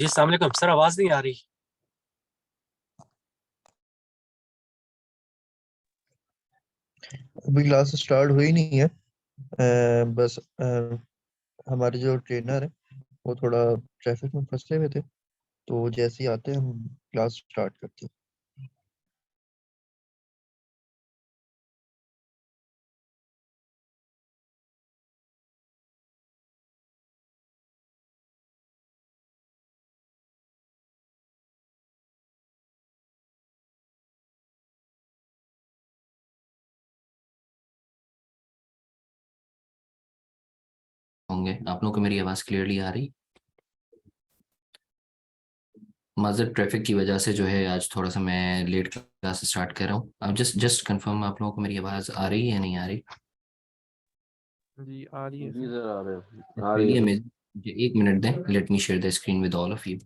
जी अस्सलाम वालेकुम सर, आवाज नहीं आ रही। अभी क्लास स्टार्ट हुई नहीं है। बस हमारे जो ट्रेनर है वो थोड़ा ट्रैफिक में फंसे हुए थे, तो जैसे ही आते हैं हम क्लास स्टार्ट करते हैं। होंगे। आप लोगों को मेरी आवाज़ क्लियरली आ रही? माज़र ट्रैफिक की वजह से जो है आज थोड़ा सा मैं लेट क्लास स्टार्ट कर रहा हूँ। अब जस्ट जस्ट कंफर्म, आप लोगों को मेरी आवाज़ आ रही है या नहीं आ रही? जी आ रही है जी सर। सर आ रहे हैं, आ रही है चलिए, सर। मुझे 1 मिनट दें। Let me share the screen with all of you.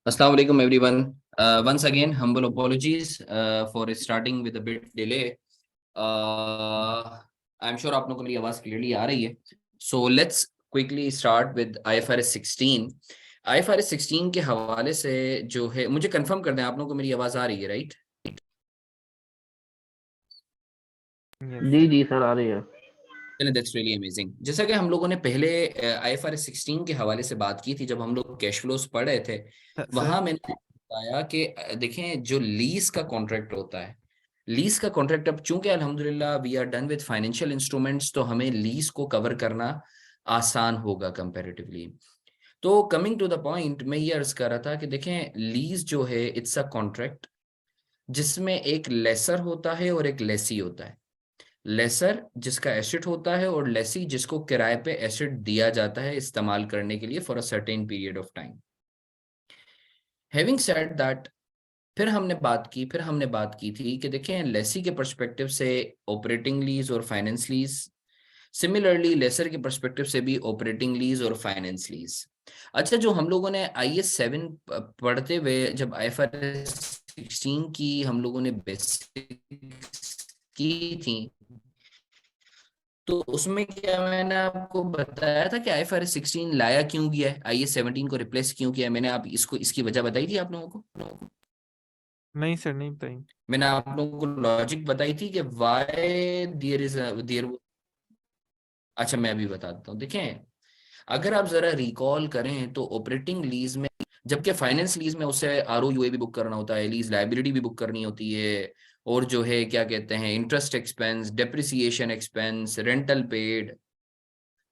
Assalamu alaikum everyone. Once again, humble apologies for starting with a bit delay. I'm sure आप लोगों को मेरी आवाज क्लियरली आ रही है. So let's quickly start with IFRS 16. IFRS 16 के हवाले से जो है, मुझे कंफर्म कर दें आप लोगों को मेरी आवाज आ रही है, राइट? Yes. जी सर आ रही है. That's really amazing. जैसा कि हम लोगों ने पहले IFRS 16 के हवाले से बात की थी, जब हम लोग कैश फ्लोज पढ़ रहे थे, सर वहां मैंने बताया कि देखें, जो लीज का कॉन्ट्रैक्ट होता है, लीज का कॉन्ट्रैक्ट, अब चूंकि अल्हम्दुलिल्लाह we are done with financial instruments, तो हमें लीज को कवर करना आसान होगा कंपैरेटिवली. तो कमिंग टू द पॉइंट, मैं ये अर्ज कर रहा था कि देखें, लीज जो है इट्स अ कॉन्ट्रैक्ट जिसमें एक लेसर होता है और एक लेसी होता है. लेसर जिसका एसेट होता है और लेसी जिसको किराए पे एसेट दिया जाता है इस्तेमाल करने के लिए for a certain period of time. Having said that, फिर हमने बात की थी कि देखें, लेसी के पर्सपेक्टिव से ऑपरेटिंग लीज और फाइनेंस लीज, सिमिलरली लेसर के पर्सपेक्टिव से भी ऑपरेटिंग लीज और फाइनेंस लीज. अच्छा, जो हम लोगों ने IAS 7 पढ़ते हुए, जब IFRS 16 की हम लोगों ने बेसिक्स की थी, तो उसमें क्या मैंने आपको बताया था कि IFRS 16 लाया क्यों गया है, IAS 17 को रिप्लेस क्यों किया है? मैंने आप इसको इसकी वजह बताई थी आप लोगों को. नहीं सर, नहीं बताई. मैंने आप लोगों को लॉजिक बताई थी कि व्हाई देयर. अच्छा, मैं अभी बता देता हूँ. देखें, अगर आप जरा रिकॉल करें तो ऑपरेटिंग लीज में, जबकि फाइनेंस लीज में उससे ROUA भी बुक करना होता है, लीज लायबिलिटी भी बुक करनी होती है, और जो है क्या कहते हैं, interest expense, depreciation expense, rental paid.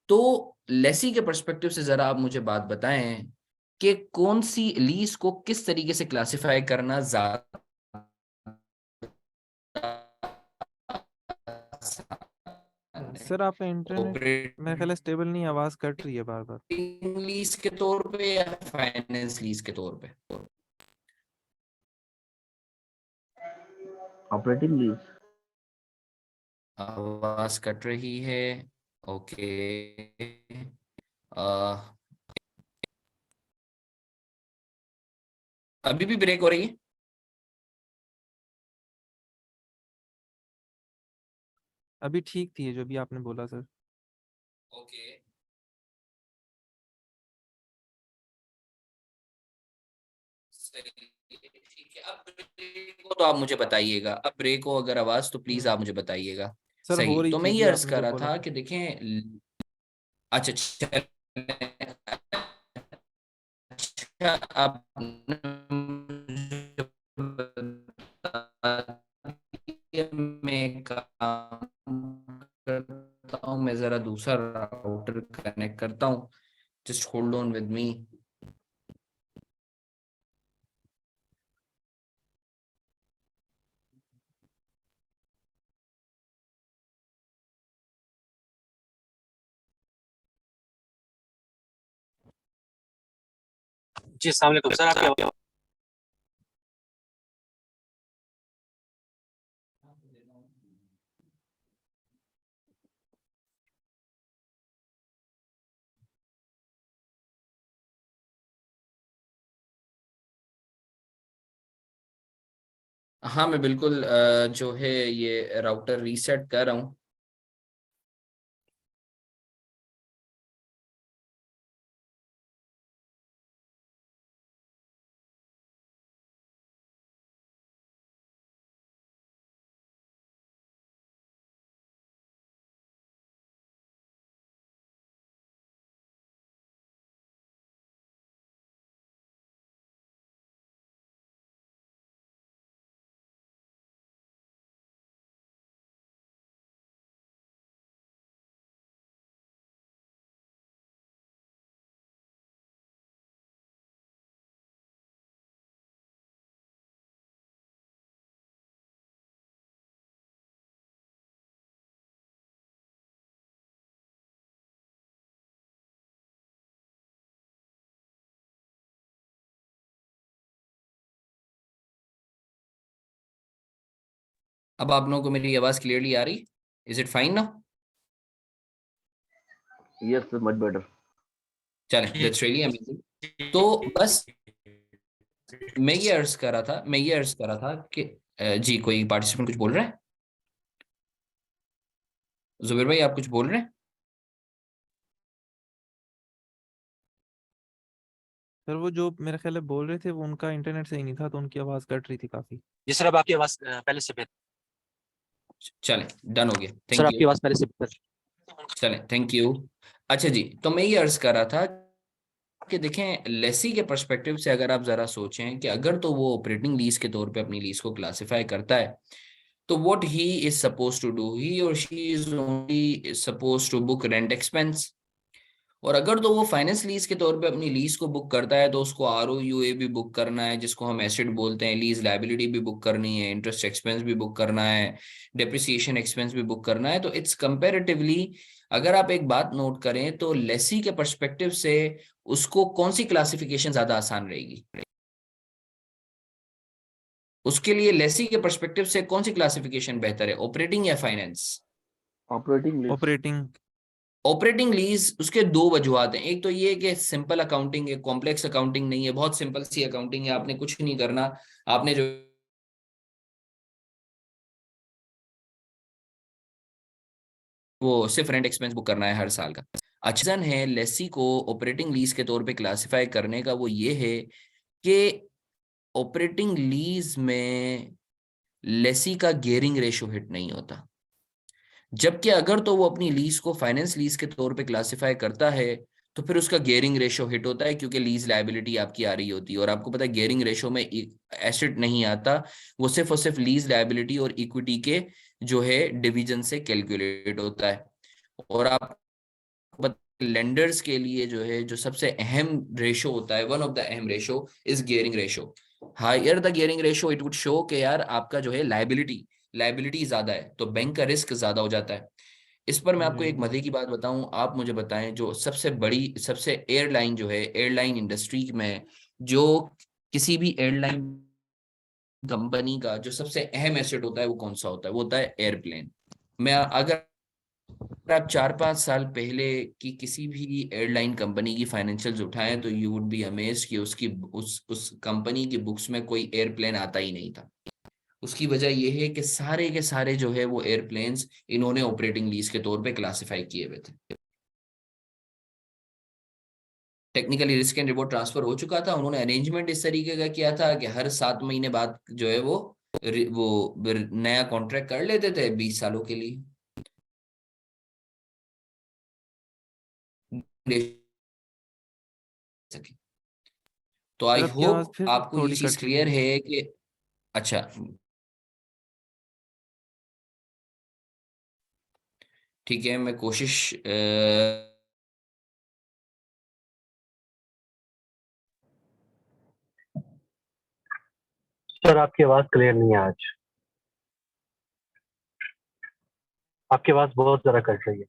तो लेसी के पर्सपेक्टिव से जरा आप मुझे बात बताएं कि कौन सी लीज को किस तरीके से क्लासिफाई करना ज्यादा आसान है, सर आपका इंटरनेट मेरे ख्याल ऑपरेटिंग है स्टेबल नहीं, आवाज कट रही है बार बार. लीज के तौर पे या फाइनेंस लीज के तौर पे? Operating lease. आवाज कट रही है. ओके. अभी भी ब्रेक हो रही है? अभी ठीक थी जो भी आपने बोला सर. ओके. ठीक है, अब ब्रेक हो तो आप मुझे बताइएगा. अब ब्रेक हो अगर आवाज, तो प्लीज आप मुझे बताइएगा. सर हो सही, रही तो थी मैं ये अभी अर्ज आपने कर जब रहा बोला था था. कि देखें, अच्छा चल, अच्छा, आप मैं काम करता हूँ, मैं जरा दूसरा राउटर कनेक्ट करता हूँ. Just hold on with me. जी अस्सलाम वालेकुम सर, आपकी आवाज़ हाँ, मैं बिल्कुल जो है ये राउटर रीसेट कर रहा हूँ. अब आप लोगों को मेरी आवाज क्लियरली आ रही? Is it fine now? Yes much better. चलें, दैट्स रियली अमेजिंग. तो बस मैं ये अर्ज कर रहा था कि जी कोई पार्टिसिपेंट कुछ बोल रहे हैं? जुबेर भाई आप कुछ बोल रहे हैं? सर वो जो मेरे ख्याल है बोल रहे थे वो उनका इंटरनेट सही नहीं था तो उनकी आवाज कट रही थी काफी। जी सर, अब आपकी आवाज पहले से बेहतर। चले, डन हो गया, सर थैंक आपकी यू। आवाज पहले से बेहतर। चले, थैंक यू। अच्छा जी, तो मैं ये अर्ज कर रहा था कि देखें लेसी के पर्सपेक्टिव से अगर आप जरा सोचें कि अगर तो वो ऑपरेटिंग लीज के तौर पे अपनी लीज को क्लासिफाई करता है, तो what he is suppose to do, he और she is only suppose to book rent expense. और अगर तो वो फाइनेंस लीज के तौर पे अपनी लीज को बुक करता है, तो उसको ROUA भी बुक करना है, जिसको हम एसेट बोलते हैं, लीज लायबिलिटी भी बुक करनी है, इंटरेस्ट एक्सपेंस भी बुक करना है, डेप्रिसिएशन एक्सपेंस भी बुक करना है। तो इट्स कंपैरेटिवली, अगर आप एक बात नोट करें तो लेसी के पर्सपेक्टिव से उसको कौन सी क्लासिफिकेशन ज्यादा आसान रहेगी? उसके लिए लेसी के पर्सपेक्टिव से कौन सी क्लासिफिकेशन बेहतर है, ऑपरेटिंग या finance? Operating lease. Operating. Operating lease, उसके दो वजूहत हैं। एक तो ये कि सिंपल अकाउंटिंग है, कॉम्प्लेक्स अकाउंटिंग नहीं है, बहुत सिंपल सी अकाउंटिंग है, आपने कुछ नहीं करना, आपने जो वो सिर्फ रेंट एक्सपेंस बुक करना है हर साल का। अच्छा रीजन है लेसी को ऑपरेटिंग लीज के तौर पे क्लासिफाई करने का, वो ये है कि ऑपरेटिंग लीज में लेसी का गियरिंग रेशो हिट नहीं होता, जबकि अगर तो वो अपनी लीज को फाइनेंस लीज के तौर पे क्लासिफाई करता है तो फिर उसका गियरिंग रेशो हिट होता है, क्योंकि लीज लायबिलिटी आपकी आ रही होती है। और आपको पता है गियरिंग रेशो में एसेट नहीं आता, वो सिर्फ और सिर्फ लीज लायबिलिटी और इक्विटी के जो है डिवीजन से कैलकुलेट होता है। और आप लेंडर्स के लिए जो है, जो सबसे अहम रेशो होता है, वन ऑफ द अहम ratio is gearing ratio. Higher the gearing ratio it would show कि यार आपका जो है लायबिलिटी ज्यादा है, तो बैंक का रिस्क ज्यादा हो जाता है। इस पर मैं आपको जी। एक मजे की बात बताऊं, आप मुझे बताएं, जो सबसे बड़ी, सबसे एयरलाइन जो है, एयरलाइन इंडस्ट्री में जो किसी भी एयरलाइन कंपनी का जो सबसे अहम एसेट होता है वो कौन सा होता है? वो होता है एयरप्लेन। मैं अगर आप 4-5 साल पहले की किसी भी एयरलाइन कंपनी की फाइनेंशियल्स उठाएं तो यू वुड बी अमेज्ड कि उसकी उस कंपनी की बुक्स में कोई एयरप्लेन आता ही नहीं था। उसकी वजह यह है कि सारे के सारे जो है वो एयरप्लेन्स इन्होंने ऑपरेटिंग लीज के तौर पे क्लासिफाई किए हुए थे। Technically risk and reward transfer हो चुका था, उन्होंने अरेंजमेंट इस तरीके का किया था कि हर 7 महीने बाद जो है वो नया कॉन्ट्रैक्ट कर लेते थे 20 सालों के लिए। तो आई सर आपकी आवाज होप फिर आपको ये थोड़ी चीज कट रही क्लियर है। है कि अच्छा, ठीक है, मैं कोशिश सर आपकी आवाज क्लियर नहीं है आज। आपकी आवाज बहुत ज्यादा कट रही है।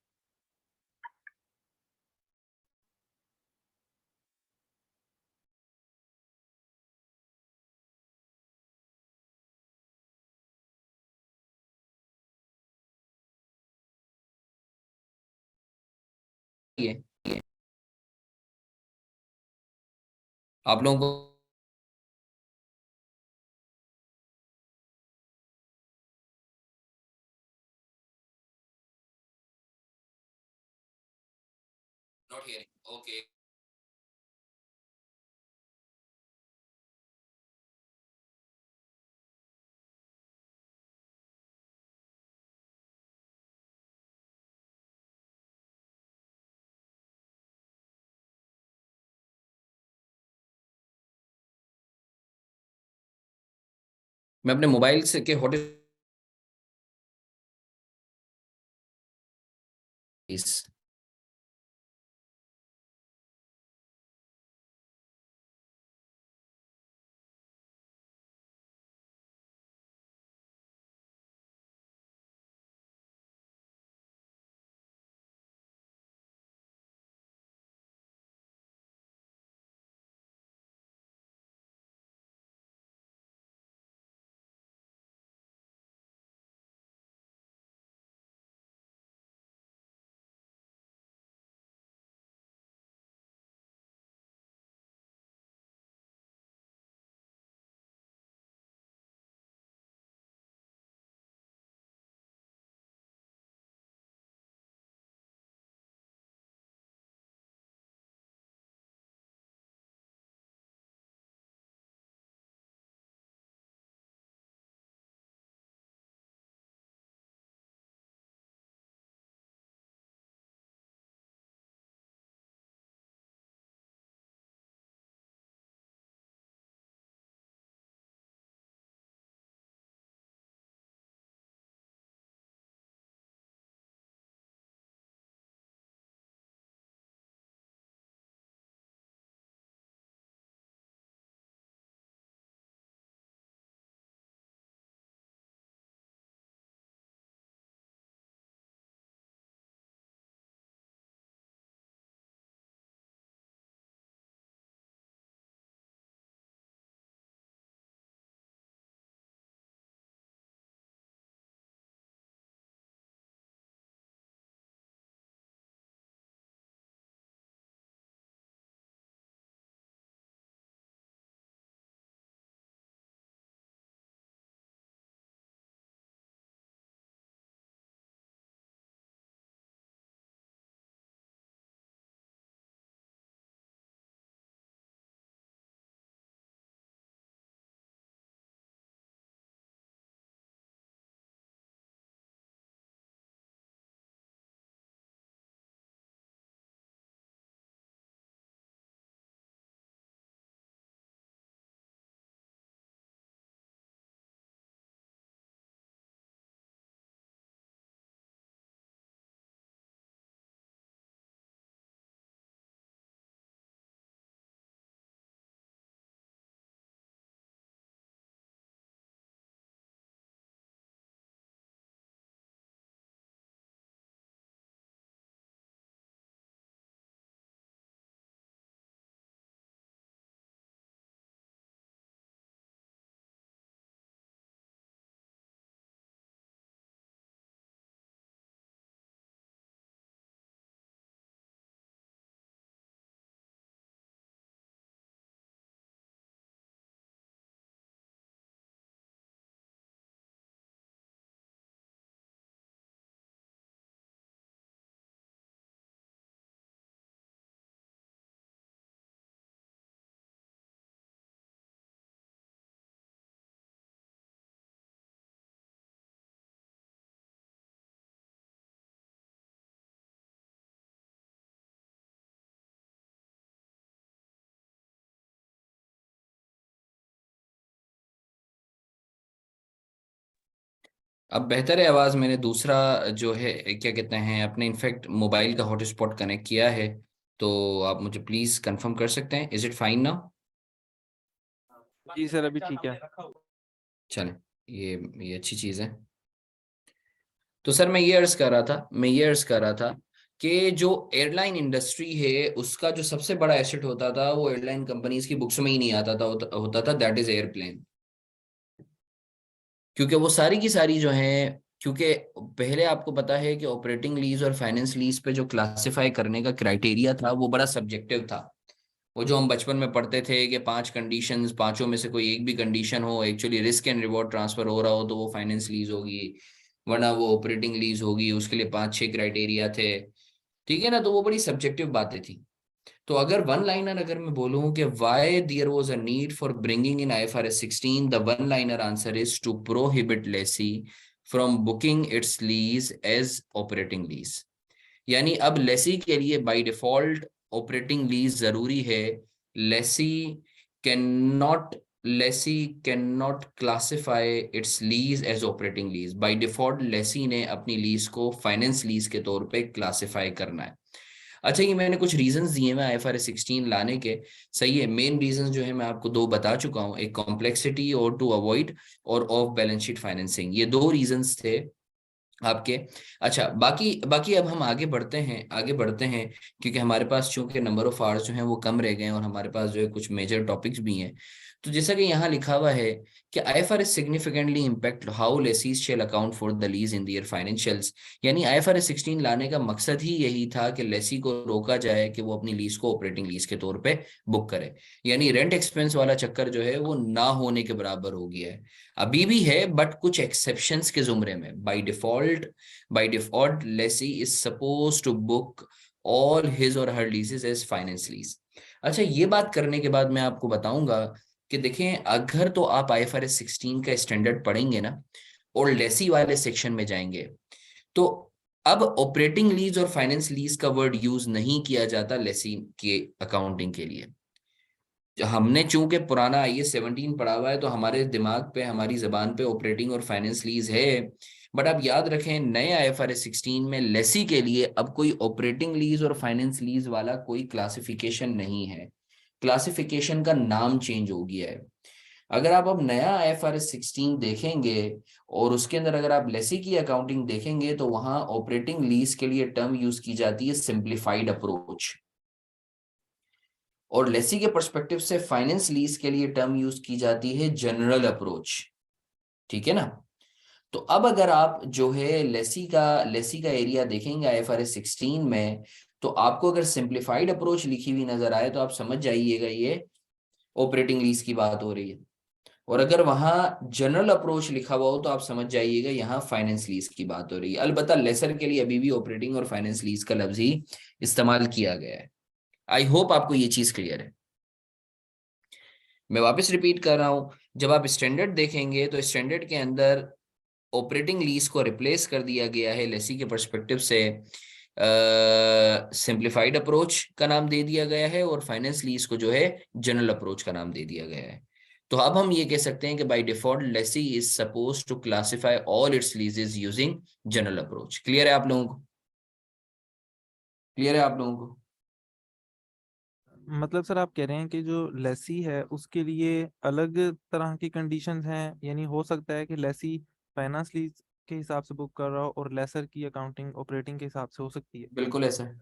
ये आप लोगों को नॉट हियरिंग, ओके। मैं अपने मोबाइल से के हॉट अब बेहतर है आवाज। मैंने दूसरा जो है क्या कहते हैं अपने इनफैक्ट मोबाइल का हॉटस्पॉट कनेक्ट किया है, तो आप मुझे प्लीज कंफर्म कर सकते हैं, इज इट फाइन नाउ? जी सर, अभी ठीक है। चलें, ये अच्छी चीज है। तो सर मैं ये अर्ज कर रहा था कि जो एयरलाइन इंडस्ट्री है उसका जो सबसे बड़ा एसेट होता था वो एयरलाइन कंपनीज की बुक्स में ही नहीं आता था, होता था दैट इज एयरप्लेन। क्योंकि वो सारी की सारी जो है, क्योंकि पहले आपको पता है कि ऑपरेटिंग लीज और फाइनेंस लीज पे जो क्लासिफाई करने का क्राइटेरिया था वो बड़ा सब्जेक्टिव था। वो जो हम बचपन में पढ़ते थे कि 5 कंडीशंस, पांचों में से कोई एक भी कंडीशन हो, actually risk and reward transfer हो रहा हो, तो वो फाइनेंस लीज होगी, वरना वो ऑपरेटिंग लीज होगी। उसके लिए 5-6 क्राइटेरिया थे, ठीक है ना? तो वो बड़ी सब्जेक्टिव बातें थी। तो अगर वन लाइनर अगर मैं बोलूं कि why there was a need for bringing in IFRS 16, the one liner answer is to prohibit lessee from booking its lease as operating lease. यानी अब लेसी के लिए बाय डिफॉल्ट ऑपरेटिंग लीज जरूरी है। Lessee can not lessee can not classify its lease as operating lease. By default lessee ने अपनी lease को finance lease के तौर पे क्लासिफाई करना है। अच्छा, ये मैंने कुछ रीजंस दिए हैं IFRS 16 लाने के, सही है। मेन रीजंस जो है मैं आपको 2 बता चुका हूँ, एक कॉम्प्लेक्सिटी और टू अवॉइड, और ऑफ बैलेंस शीट फाइनेंसिंग, ये 2 रीजंस थे आपके। अच्छा, बाकी बाकी अब हम आगे बढ़ते हैं क्योंकि हमारे पास चूंकि नंबर ऑफ आवर्स जो हैं वो कम रह गए हैं और हमारे पास जो है कुछ मेजर टॉपिक्स भी हैं। तो जैसा कि यहाँ लिखा हुआ है कि IFRS significantly impact how lessees shall account for the lease in their financials. यानी IFRS 16 लाने का मकसद ही यही था कि लेसी को रोका जाए कि वो अपनी लीज को ऑपरेटिंग लीज के तौर पे बुक करे। यानी रेंट एक्सपेंस वाला चक्कर जो है वो ना होने के बराबर हो गया है। अभी भी है बट कुछ एक्सेप्शंस के जुमरे में। By default lessee is supposed to book all his or her leases as finance lease। अच्छा, ये बात करने के बाद मैं आपको बताऊंगा कि देखें, अगर तो आप IFRS 16 का स्टैंडर्ड पढ़ेंगे ना और लेसी वाले सेक्शन में जाएंगे, तो अब ऑपरेटिंग लीज और फाइनेंस लीज का वर्ड यूज नहीं किया जाता लेसी के अकाउंटिंग के लिए। हमने चूंकि पुराना IAS 17 पढ़ा हुआ है तो हमारे दिमाग पे, हमारी जबान पे ऑपरेटिंग और फाइनेंस लीज है। बट आप याद रखें, नए IFRS 16 में लेसी के लिए अब कोई ऑपरेटिंग लीज और फाइनेंस लीज वाला कोई क्लासिफिकेशन नहीं है। क्लासिफिकेशन का नाम चेंज हो गया है। अगर आप अब नया IFRS 16 देखेंगे और उसके अंदर अगर आप लेसी की अकाउंटिंग देखेंगे तो वहां ऑपरेटिंग लीज के लिए टर्म यूज की जाती है सिंप्लीफाइड अप्रोच, और लेसी के पर्सपेक्टिव से फाइनेंस लीज के लिए टर्म यूज की जाती है जनरल अप्रोच, ठीक है ना? तो अब अगर आप जो है लेसी का एरिया देखेंगे IFRS 16 में, तो आपको अगर सिंप्लीफाइड अप्रोच लिखी हुई नजर आए तो आप समझ जाइएगा ये ऑपरेटिंग लीज की बात हो रही है। और अगर वहां जनरल अप्रोच लिखा हुआ हो तो आप समझ जाइएगा यहाँ फाइनेंस लीज की बात हो रही है। अलबत्ता लेसर के लिए अभी भी ऑपरेटिंग और फाइनेंस लीज का लफ्ज ही इस्तेमाल किया गया है। आई होप आपको ये चीज क्लियर है। मैं वापस रिपीट कर रहा हूं, जब आप स्टैंडर्ड देखेंगे तो स्टैंडर्ड के अंदर ऑपरेटिंग लीज को रिप्लेस कर दिया गया है लेसी के पर्सपेक्टिव से सिंप्लीफाइड अप्रोच का नाम दे दिया गया है, और फाइनेंस लीज को जो है जनरल अप्रोच का नाम दे दिया गया है। तो अब हम ये कह सकते हैं कि by default lessee is suppose to classify all its leases using general approach. Clear है आप लोगों को? क्लियर है आप लोगों को? मतलब सर, आप कह रहे हैं कि जो लेसी है उसके लिए अलग तरह की कंडीशंस हैं, यानी हो सकता है कि लेसी फाइनेंस लीज के हिसाब से बुक कर रहा हो और लेसर की अकाउंटिंग ऑपरेटिंग के हिसाब से हो सकती है। बिल्कुल ऐसा है,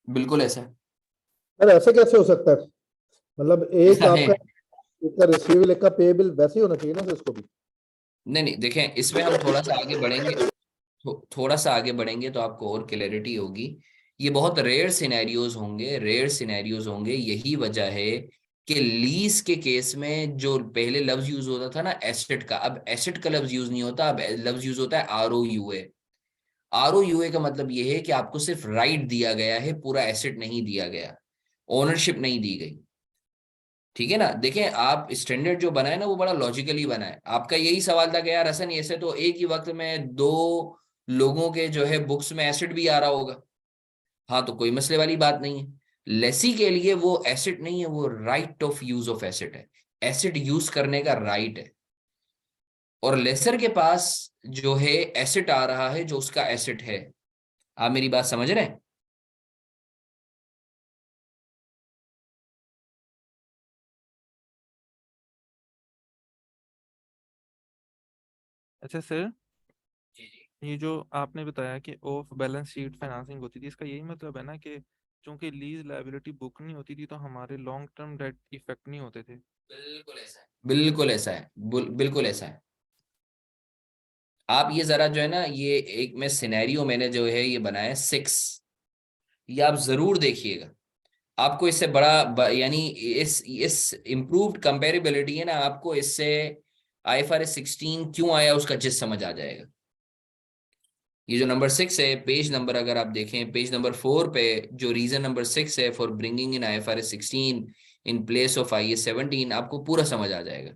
बिल्कुल ऐसा है। सर ऐसे कैसे हो सकता है? मतलब एक ऐसा है, आपका एक का रिसीवेबल एक का पेएबल वैसे ही होना चाहिए ना सर इसको भी। नहीं नहीं, देखें इसमें हम थोड़ा सा आगे बढ़ेंगे, थोड़ा सा आगे बढ़ेंगे तो आपको और क्लैरिटी होगी। ये बहुत रेयर सिनेरियोज होंगे। यही वजह है कि लीज के केस में जो पहले लफ्ज यूज होता था ना एसेट का, अब एसेट का लफ्ज यूज नहीं होता, अब लफ्ज यूज होता है ROUA। ROUA का मतलब ये है कि आपको सिर्फ राइट दिया गया है, पूरा एसेट नहीं दिया गया, ओनरशिप नहीं दी गई, ठीक है ना? देखें, आप स्टैंडर्ड जो बनाए ना वो बड़ा लॉजिकली बना है। आपका यही सवाल था कि यार हसन, ऐसे तो एक ही वक्त में 2 लोगों के जो है बुक्स में एसेट भी आ रहा होगा। हाँ, तो कोई मसले वाली बात नहीं है। लेसी के लिए वो एसेट नहीं है, वो right of use of asset है। एसेट यूज करने का राइट है। और लेसर के पास जो है एसेट आ रहा है जो उसका एसेट है। आप मेरी बात समझ रहे हैं? अच्छा सर, जी जी ये जो आपने बताया कि ऑफ बैलेंस शीट फाइनेंसिंग होती थी, इसका यही मतलब है ना कि चूंकि लीज लायबिलिटी बुक नहीं होती थी तो हमारे लॉन्ग टर्म डेट इफेक्ट नहीं होते थे। बिल्कुल ऐसा है, बिल्कुल ऐसा है, बिल्कुल ऐसा है। आप ये जरा जो है ना, ये एक में सिनेरियो मैंने जो है ये बनाया 6, ये आप जरूर देखिएगा। आपको इससे यानी इस इम्प्रूव्ड कंपेरेबिलिटी है ना, आपको इससे IFRS 16 क्यों आया उसका जिस समझ आ जाएगा। ये जो नंबर 6 है, पेज नंबर अगर आप देखें, पेज नंबर 4 पे जो रीजन नंबर 6 है for bringing in IFRS 16 in place of IAS 17, आपको पूरा समझ आ जाएगा।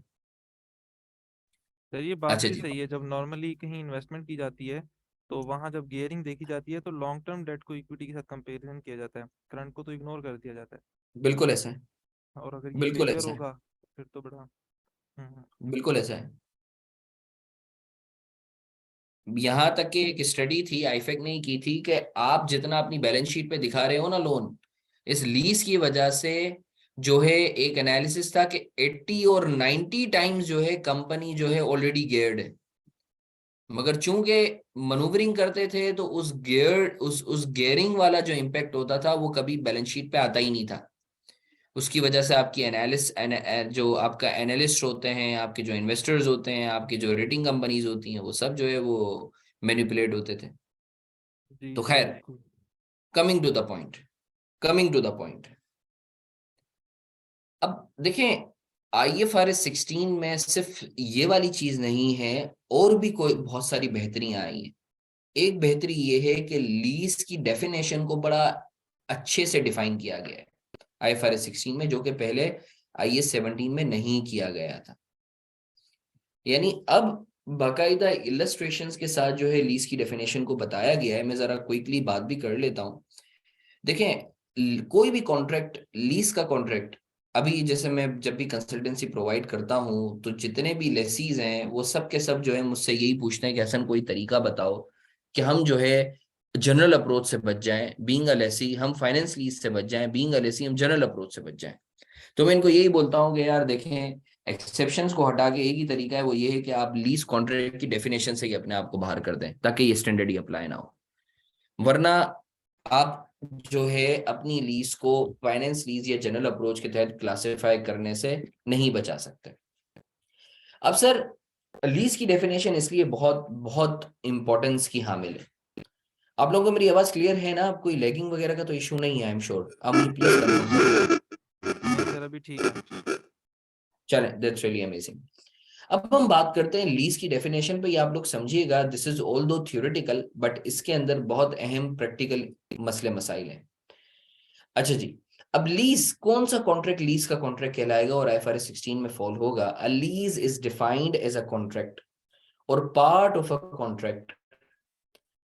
सर ये बात अच्छा भी जी, सही है, जब नॉर्मली कहीं इन्वेस्टमेंट की जाती है तो वहां जब गियरिंग देखी जाती है तो लॉन्ग टर्म डेट को इक्विटी के साथ कंपैरिजन किया जाता है, करंट को तो इग्नोर कर दिया जाता बिल्कुल ऐसा है, है। और अगर ये बिल्कुल फेलियर ऐसा है, होगा फिर तो बड़ा बिल्कुल ऐसा है। यहाँ तक कि एक स्टडी थी, आईफेक ने की थी, कि आप जितना अपनी बैलेंस शीट पे दिखा रहे हो ना लोन, इस लीज की वजह से जो है एक एनालिसिस था कि 80 और 90 टाइम्स जो है कंपनी जो है ऑलरेडी गियर्ड है। मगर चूंकि मनूवरिंग करते थे तो उस गियरिंग वाला जो इम्पैक्ट होता था वो कभी बैलेंस शीट पे आता ही नहीं था। उसकी वजह से आपकी जो आपका एनालिस्ट होते हैं, आपके जो इन्वेस्टर्स होते हैं, आपकी जो रेटिंग कंपनीज होती हैं, वो सब जो है वो मैनिपुलेट होते थे। जी तो जी खैर, बिल्कुल। Coming to the point, coming to the point. अब देखें, IFRS 16 में सिर्फ ये वाली चीज नहीं है, और भी कोई बहुत सारी बेहतरियां आई हैं। एक बेहतरी ये है कि लीज की डेफिनेशन को बड़ा अच्छे से डिफाइन किया गया है IFRS 16 में, जो कि पहले IAS 17 में नहीं किया गया था। यानी अब बाकायदा इलस्ट्रेशंस के साथ जो है लीज की डेफिनेशन को बताया गया है। मैं जरा क्विकली बात भी कर लेता हूं। देखें, कोई भी कॉन्ट्रैक्ट, लीज का कॉन्ट्रैक्ट, अभी जैसे मैं जब भी कंसल्टेंसी प्रोवाइड करता हूं तो जितने भी लेसीज हैं वो सब के सब जो है मुझसे यही पूछते हैं कि हसन कोई तरीका बताओ कि हम जो है जनरल अप्रोच से बच जाएं बीइंग अ लेसी, हम फाइनेंस लीज से बच जाएं बीइंग अ लेसी, हम जनरल अप्रोच से बच जाएं। तो मैं इनको यही बोलता हूँ कि यार देखें, एक्सेप्शंस को हटा के एक ही तरीका है, वो ये है कि आप लीज कॉन्ट्रैक्ट की डेफिनेशन से ही अपने आप को बाहर कर दें ताकि ये स्टैंडर्ड ही अप्लाई ना हो। वरना आप जो है अपनी लीज को फाइनेंस लीज या जनरल अप्रोच के तहत क्लासिफाई करने से नहीं बचा सकते। अब सर, लीज की डेफिनेशन इसलिए बहुत बहुत इंपॉर्टेंस की हामिल है। आप लोगों को मेरी आवाज क्लियर है ना? कोई लैगिंग वगैरह का तो इशू नहीं है? आई एम श्योर। आप मुझे प्लीज कंफर्म करें। नहीं सर अभी ठीक है। चलें, दैट्स रियली अमेजिंग। अब हम बात करते हैं लीज की डेफिनेशन पे। ये आप लोग समझिएगा, दिस इज ऑल दो थियोरेटिकल, बट इसके अंदर बहुत अहम प्रैक्टिकल मसले मसाइल हैं। अच्छा जी, अब लीज, कौन सा कॉन्ट्रैक्ट लीज का कॉन्ट्रैक्ट कहलाएगा और IFRS 16 में फॉल होगा? A lease is defined as a contract or part of a contract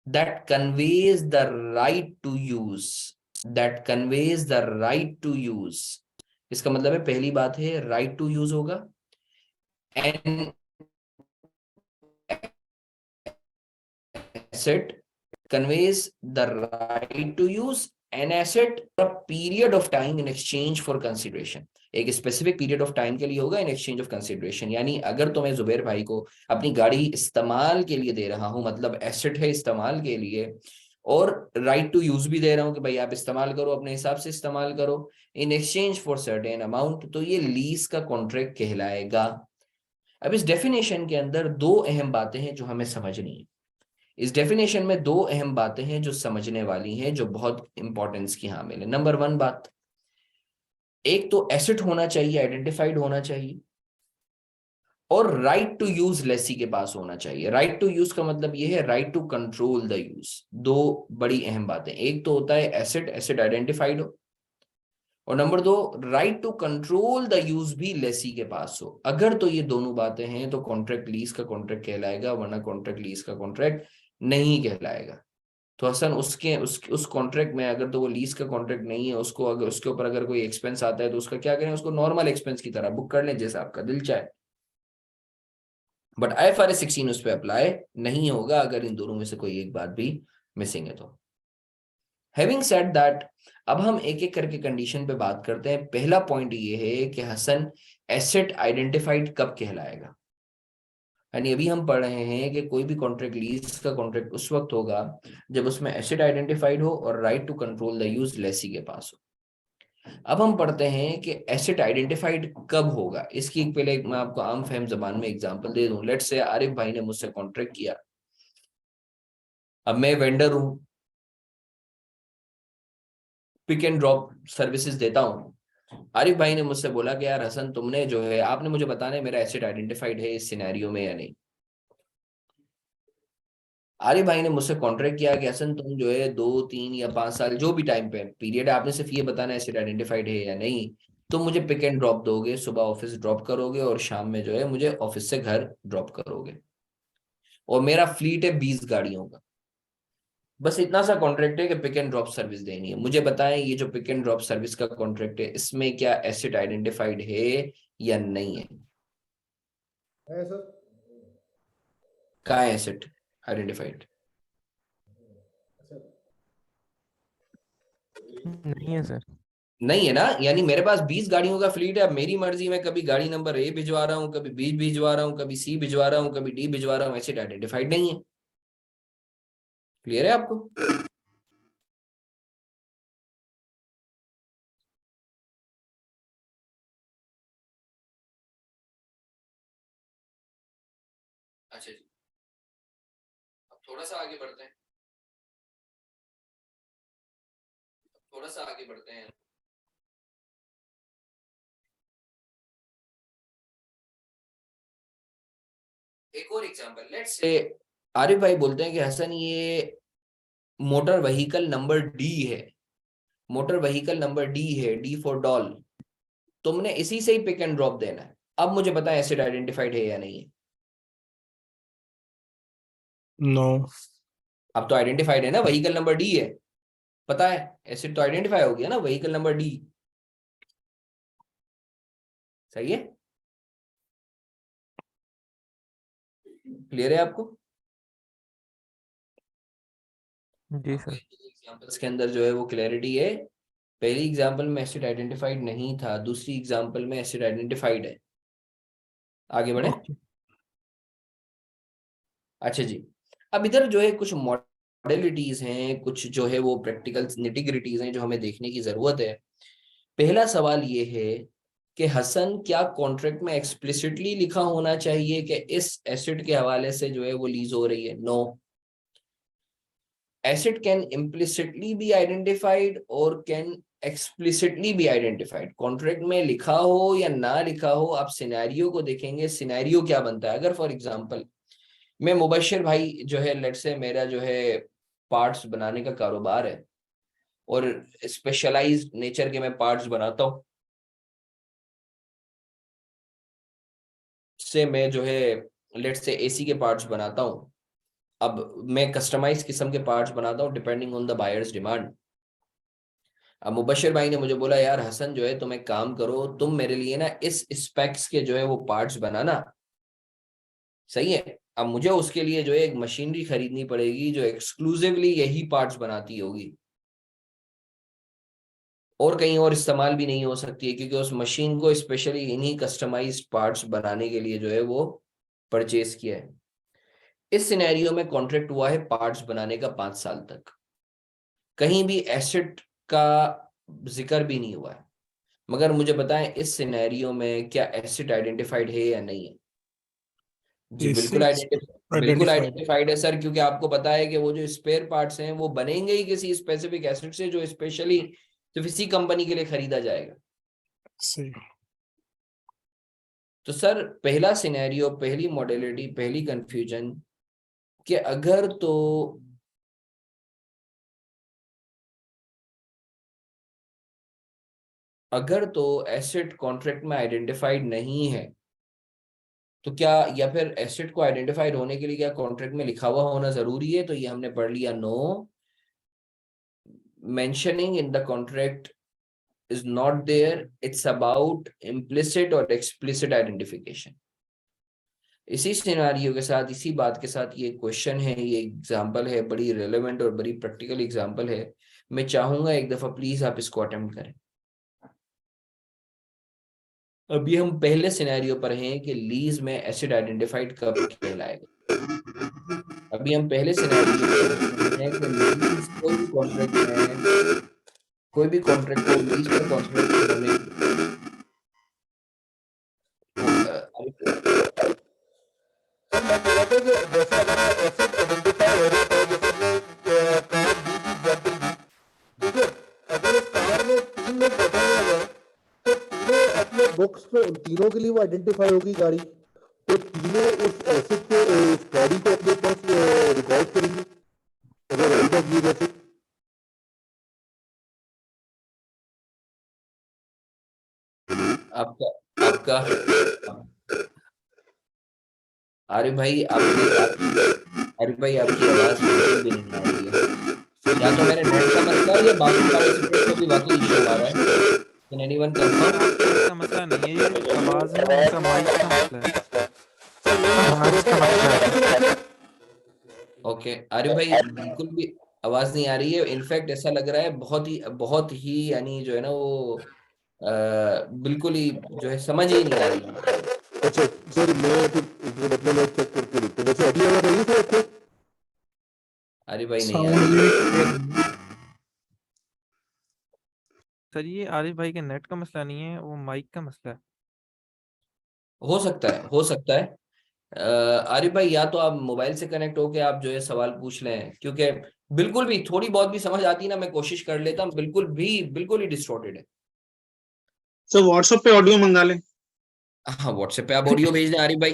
that conveys the right to use, that conveys the right to use। इसका मतलब है, पहली बात है राइट टू यूज होगा, N asset conveys the right to use an asset for a period of time in exchange for consideration। एक specific period of time के लिए होगा इन एक्सचेंज ऑफ कंसिडरेशन। यानी अगर तो मैं जुबैर भाई को अपनी गाड़ी इस्तेमाल के लिए दे रहा हूं, मतलब एसेट है इस्तेमाल के लिए, और राइट टू यूज भी दे रहा हूं कि भाई आप इस्तेमाल करो, अपने हिसाब से इस्तेमाल करो, in exchange for certain amount, तो ये लीज का कॉन्ट्रैक्ट कहलाएगा। अब इस डेफिनेशन के अंदर दो अहम बातें हैं जो हमें समझनी है। इस डेफिनेशन में दो अहम बातें हैं जो समझने वाली हैं, जो बहुत इंपॉर्टेंस की हामिल है। नंबर 1 बात, एक तो एसेट होना चाहिए, आइडेंटिफाइड होना चाहिए, और राइट टू यूज लेसी के पास होना चाहिए। राइट टू यूज का मतलब ये है right to control the use. दो बड़ी अहम बातें, एक तो होता है एसेट, एसेट आइडेंटिफाइड हो, और number 2 right to control the use भी लेसी के पास हो। अगर तो ये दोनों बातें हैं तो कॉन्ट्रैक्ट लीज का कॉन्ट्रैक्ट कहलाएगा, वरना कॉन्ट्रैक्ट लीज का कॉन्ट्रैक्ट नहीं कहलाएगा। तो हसन उस कॉन्ट्रैक्ट में अगर तो वो लीज का कॉन्ट्रैक्ट नहीं है, उसको अगर उसके ऊपर अगर कोई एक्सपेंस आता है तो उसका क्या करें? उसको नॉर्मल एक्सपेंस की तरह बुक कर लें, जैसा आपका दिल चाहे। बट IFRS 16 उस पर अप्लाई नहीं होगा अगर इन दोनों में से कोई एक बात भी मिसिंग है तो। हैविंग सेड दैट, अब हम एक एक करके कंडीशन पे बात करते हैं। पहला पॉइंट ये है कि हसन एसेट आइडेंटिफाइड कब कहलाएगा। यानी अभी हम पढ़ रहे हैं कि कोई भी कॉन्ट्रैक्ट, लीज का कॉन्ट्रैक्ट उस वक्त होगा जब उसमें एसेट आइडेंटिफाइड हो और right to control the use lessee के पास हो। अब हम पढ़ते हैं कि एसेट आइडेंटिफाइड कब होगा। इसकी पहले मैं आपको आम फहम जबान में एग्जांपल दे दूं। लेट्स से आरिफ भाई ने मुझसे कॉन्ट्रैक्ट किया, अब मैं वेंडर हूं, पिक एंड ड्रॉप सर्विसेज देता हूं। आरिफ भाई ने मुझसे बोला कि यार हसन, तुमने जो है, आपने मुझे बताना है मेरा एसेट आइडेंटिफाइड है इस सिनेरियो में या नहीं। आरिफ भाई ने मुझसे कॉन्ट्रैक्ट किया कि हसन तुम जो है 2, 3 या 5 साल जो भी टाइम पे पीरियड है, आपने सिर्फ ये बताना है एसेट आइडेंटिफाइड है या नहीं। तुम मुझे पिक एंड ड्रॉप दोगे, सुबह ऑफिस ड्रॉप करोगे और शाम में जो है मुझे ऑफिस से घर ड्रॉप करोगे, और मेरा फ्लीट है 20 गाड़ियों का। बस इतना सा कॉन्ट्रैक्ट है कि पिक एंड ड्रॉप सर्विस देनी है। मुझे बताएं ये जो पिक एंड ड्रॉप सर्विस का कॉन्ट्रैक्ट है इसमें क्या एसेट आइडेंटिफाइड है या नहीं है? है सर। कहाँ है एसेट आइडेंटिफाइड? नहीं है सर। नहीं है ना। यानी मेरे पास 20 गाड़ियों का फ्लीट है, अब मेरी मर्जी में कभी गाड़ी नंबर ए भिजवा रहा हूँ, कभी बी भिजवा रहा हूँ, कभी सी भिजवा रहा हूँ, कभी डी भिजवा रहा हूँ, एसेट आइडेंटिफाइड नहीं है। क्लियर है आपको? अच्छा जी, अब थोड़ा सा आगे बढ़ते हैं, थोड़ा सा आगे बढ़ते हैं। एक और एग्जांपल, लेट्स से आरिफ भाई बोलते हैं कि हसन ये मोटर व्हीकल नंबर डी है, मोटर व्हीकल नंबर डी है, डी फॉर डॉल, तुमने इसी से ही पिक एंड ड्रॉप देना है। अब मुझे पता है एसेट आइडेंटिफाइड है या नहीं है? नो। अब तो आइडेंटिफाइड है ना, व्हीकल नंबर डी है, पता है एसेट तो आइडेंटिफाई हो गया ना, व्हीकल नंबर डी। सही है? क्लियर है आपको? जी सर। एग्जांपल्स के अंदर जो है वो क्लैरिटी है। पहली एग्जांपल में एसिड आइडेंटिफाइड नहीं था, दूसरी एग्जांपल में एसिड आइडेंटिफाइड है। आगे बढ़े। अच्छा जी, अब इधर जो है कुछ मॉडलिटीज हैं, कुछ जो है वो प्रैक्टिकल निटिग्रिटीज हैं जो हमें देखने की जरूरत है। पहला सवाल ये है कि हसन, क्या कॉन्ट्रैक्ट में एक्सप्लिसिटली लिखा होना चाहिए कि इस एसिड के हवाले से जो है वो लीज हो रही है? No. asset can implicitly be identified or can explicitly be identified। Contract में लिखा हो या ना लिखा हो, आप सिनेरियो को देखेंगे। सिनेरियो क्या बनता है? अगर फॉर एग्जांपल मैं मुबशिर भाई जो है, लेट्स से मेरा जो है पार्ट्स बनाने का कारोबार है और स्पेशलाइज्ड नेचर के मैं पार्ट्स बनाता हूँ, से मैं जो है लेट्स से एसी के पार्ट्स बनाता हूँ। अब मैं कस्टमाइज किस्म के पार्ट्स बनाता हूँ depending on the buyers demand. अब मुबशिर भाई ने मुझे बोला, यार हसन जो है तुम एक काम करो, तुम मेरे लिए ना इस स्पेक्स के जो है वो पार्ट्स बनाना। सही है? अब मुझे उसके लिए जो है एक मशीनरी खरीदनी पड़ेगी जो एक्सक्लूसिवली यही पार्ट्स बनाती होगी, और कहीं और इस्तेमाल भी नहीं हो सकती है, क्योंकि उस मशीन को स्पेशली इन्हीं कस्टमाइज्ड पार्ट्स बनाने के लिए जो है वो परचेज किया है। इस सिनेरियो में कॉन्ट्रैक्ट हुआ है पार्ट्स बनाने का 5 साल तक, कहीं भी एसेट का जिक्र भी नहीं हुआ है। मगर मुझे बताएं इस सिनेरियो में क्या एसेट आइडेंटिफाइड है या नहीं है? जी बिल्कुल आइडेंटिफाइड है सर, क्योंकि आपको पता है कि वो जो स्पेयर पार्ट्स हैं वो बनेंगे ही किसी स्पेसिफिक एसेट से जो स्पेशली सिर्फ इसी कंपनी के लिए खरीदा जाएगा। सही। तो सर पहला सिनेरियो, पहली मॉडलिटी, पहली कंफ्यूजन कि अगर तो एसेट कॉन्ट्रैक्ट में आइडेंटिफाइड नहीं है तो क्या, या फिर एसेट को आइडेंटिफाइड होने के लिए क्या कॉन्ट्रैक्ट में लिखा हुआ होना जरूरी है? तो ये हमने पढ़ लिया, no. Mentioning in the contract is not there, it's about implicit or explicit identification। इसी सिनेरियो के साथ, इसी बात के साथ ये क्वेश्चन है, ये एग्जांपल है, बड़ी रेलेवेंट और बड़ी प्रैक्टिकल एग्जांपल है। मैं चाहूंगा एक दफा प्लीज आप इसको अटेम्प्ट करें। अभी हम पहले सिनेरियो पर हैं कि लीज में एसिड आइडेंटिफाइड कब कहलाएगा। अभी हम पहले सिनेरियो पर हैं कि लीज कोई भी कॉन्ट्रैक्ट में, कोई भी कॉन्ट्रैक्ट हो, लीज का कॉन्ट्रैक्ट होने सर मैं बोल रहा था कि जैसे अगर एसेट आइडेंटिफाई हो रहा है, जैसे कि ठीक है, अगर इस कार में 3 लोग बैठे हुए हैं तो तीनों अपने बुक्स पे, उन तीनों के लिए वो आइडेंटिफाई होगी गाड़ी, तो तीनों उस एसेट को, उस गाड़ी को अपने पास रिकॉर्ड करेंगे अगर राइट ऑफ यूज एसेट। आपका आपका आरिफ भाई आपकी आवाज बिल्कुल भी नहीं आ रही है। या तो मेरे नेट का मसला है या बाकी पार्टिसिपेंट को भी वाकई इशू आ रहा है। Can anyone confirm? आपके नेट का मसला नहीं है, ये जो आवाज है ना उनका माइक का मसला है। आवाज का मसला है। ओके आरिफ भाई बिल्कुल भी आवाज नहीं आ रही है। इनफैक्ट ऐसा लग रहा है बहुत ही यानी जो है ना वो बिल्कुल ही जो है समझ ही नहीं आ रही है। अच्छा सर, मैं फिर अपना नेट चेक करके देखता हूँ। वैसे अभी आवाज आई है सर आपको? आरिफ भाई नहीं आ साउंड रही भी है। clear नहीं है। सर ये आरिफ भाई के नेट का मसला नहीं है, वो माइक का मसला है। हो सकता है आरिफ भाई या तो आप मोबाइल से कनेक्ट होके आप जो है सवाल पूछ लें, क्योंकि बिल्कुल भी थोड़ी बहुत भी समझ आती ना मैं कोशिश कर लेता हूँ, बिल्कुल ही डिस्टॉर्टेड है। सर व्हाट्सएप पे ऑडियो मंगा लें। हाँ व्हाट्सएप पे आप ऑडियो भेज दें आरिफ भाई।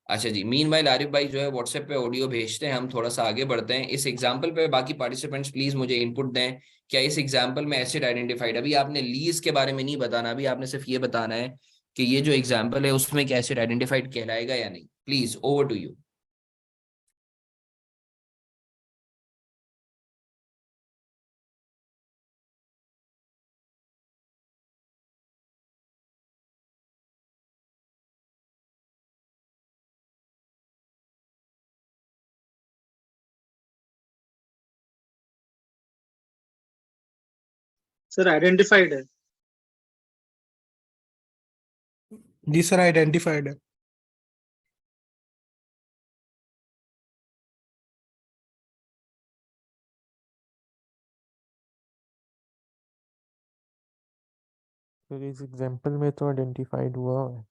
अच्छा जी, मीनवाइल आरिफ भाई जो है व्हाट्सएप पे ऑडियो भेजते हैं, हम थोड़ा सा आगे बढ़ते हैं इस एग्जांपल पे। बाकी पार्टिसिपेंट्स प्लीज मुझे इनपुट दें, क्या इस एग्जांपल में एसिड आइडेंटिफाइड, अभी आपने लीज के बारे में नहीं बताना, अभी आपने सिर्फ ये बताना है कि ये जो एग्जांपल है उसमें क्या एसिड आइडेंटिफाइड कहलाएगा या नहीं। Please over to you. Sir identified है। जी सर आइडेंटिफाइड है। फिर इस एग्जांपल में तो आइडेंटिफाइड हुआ है।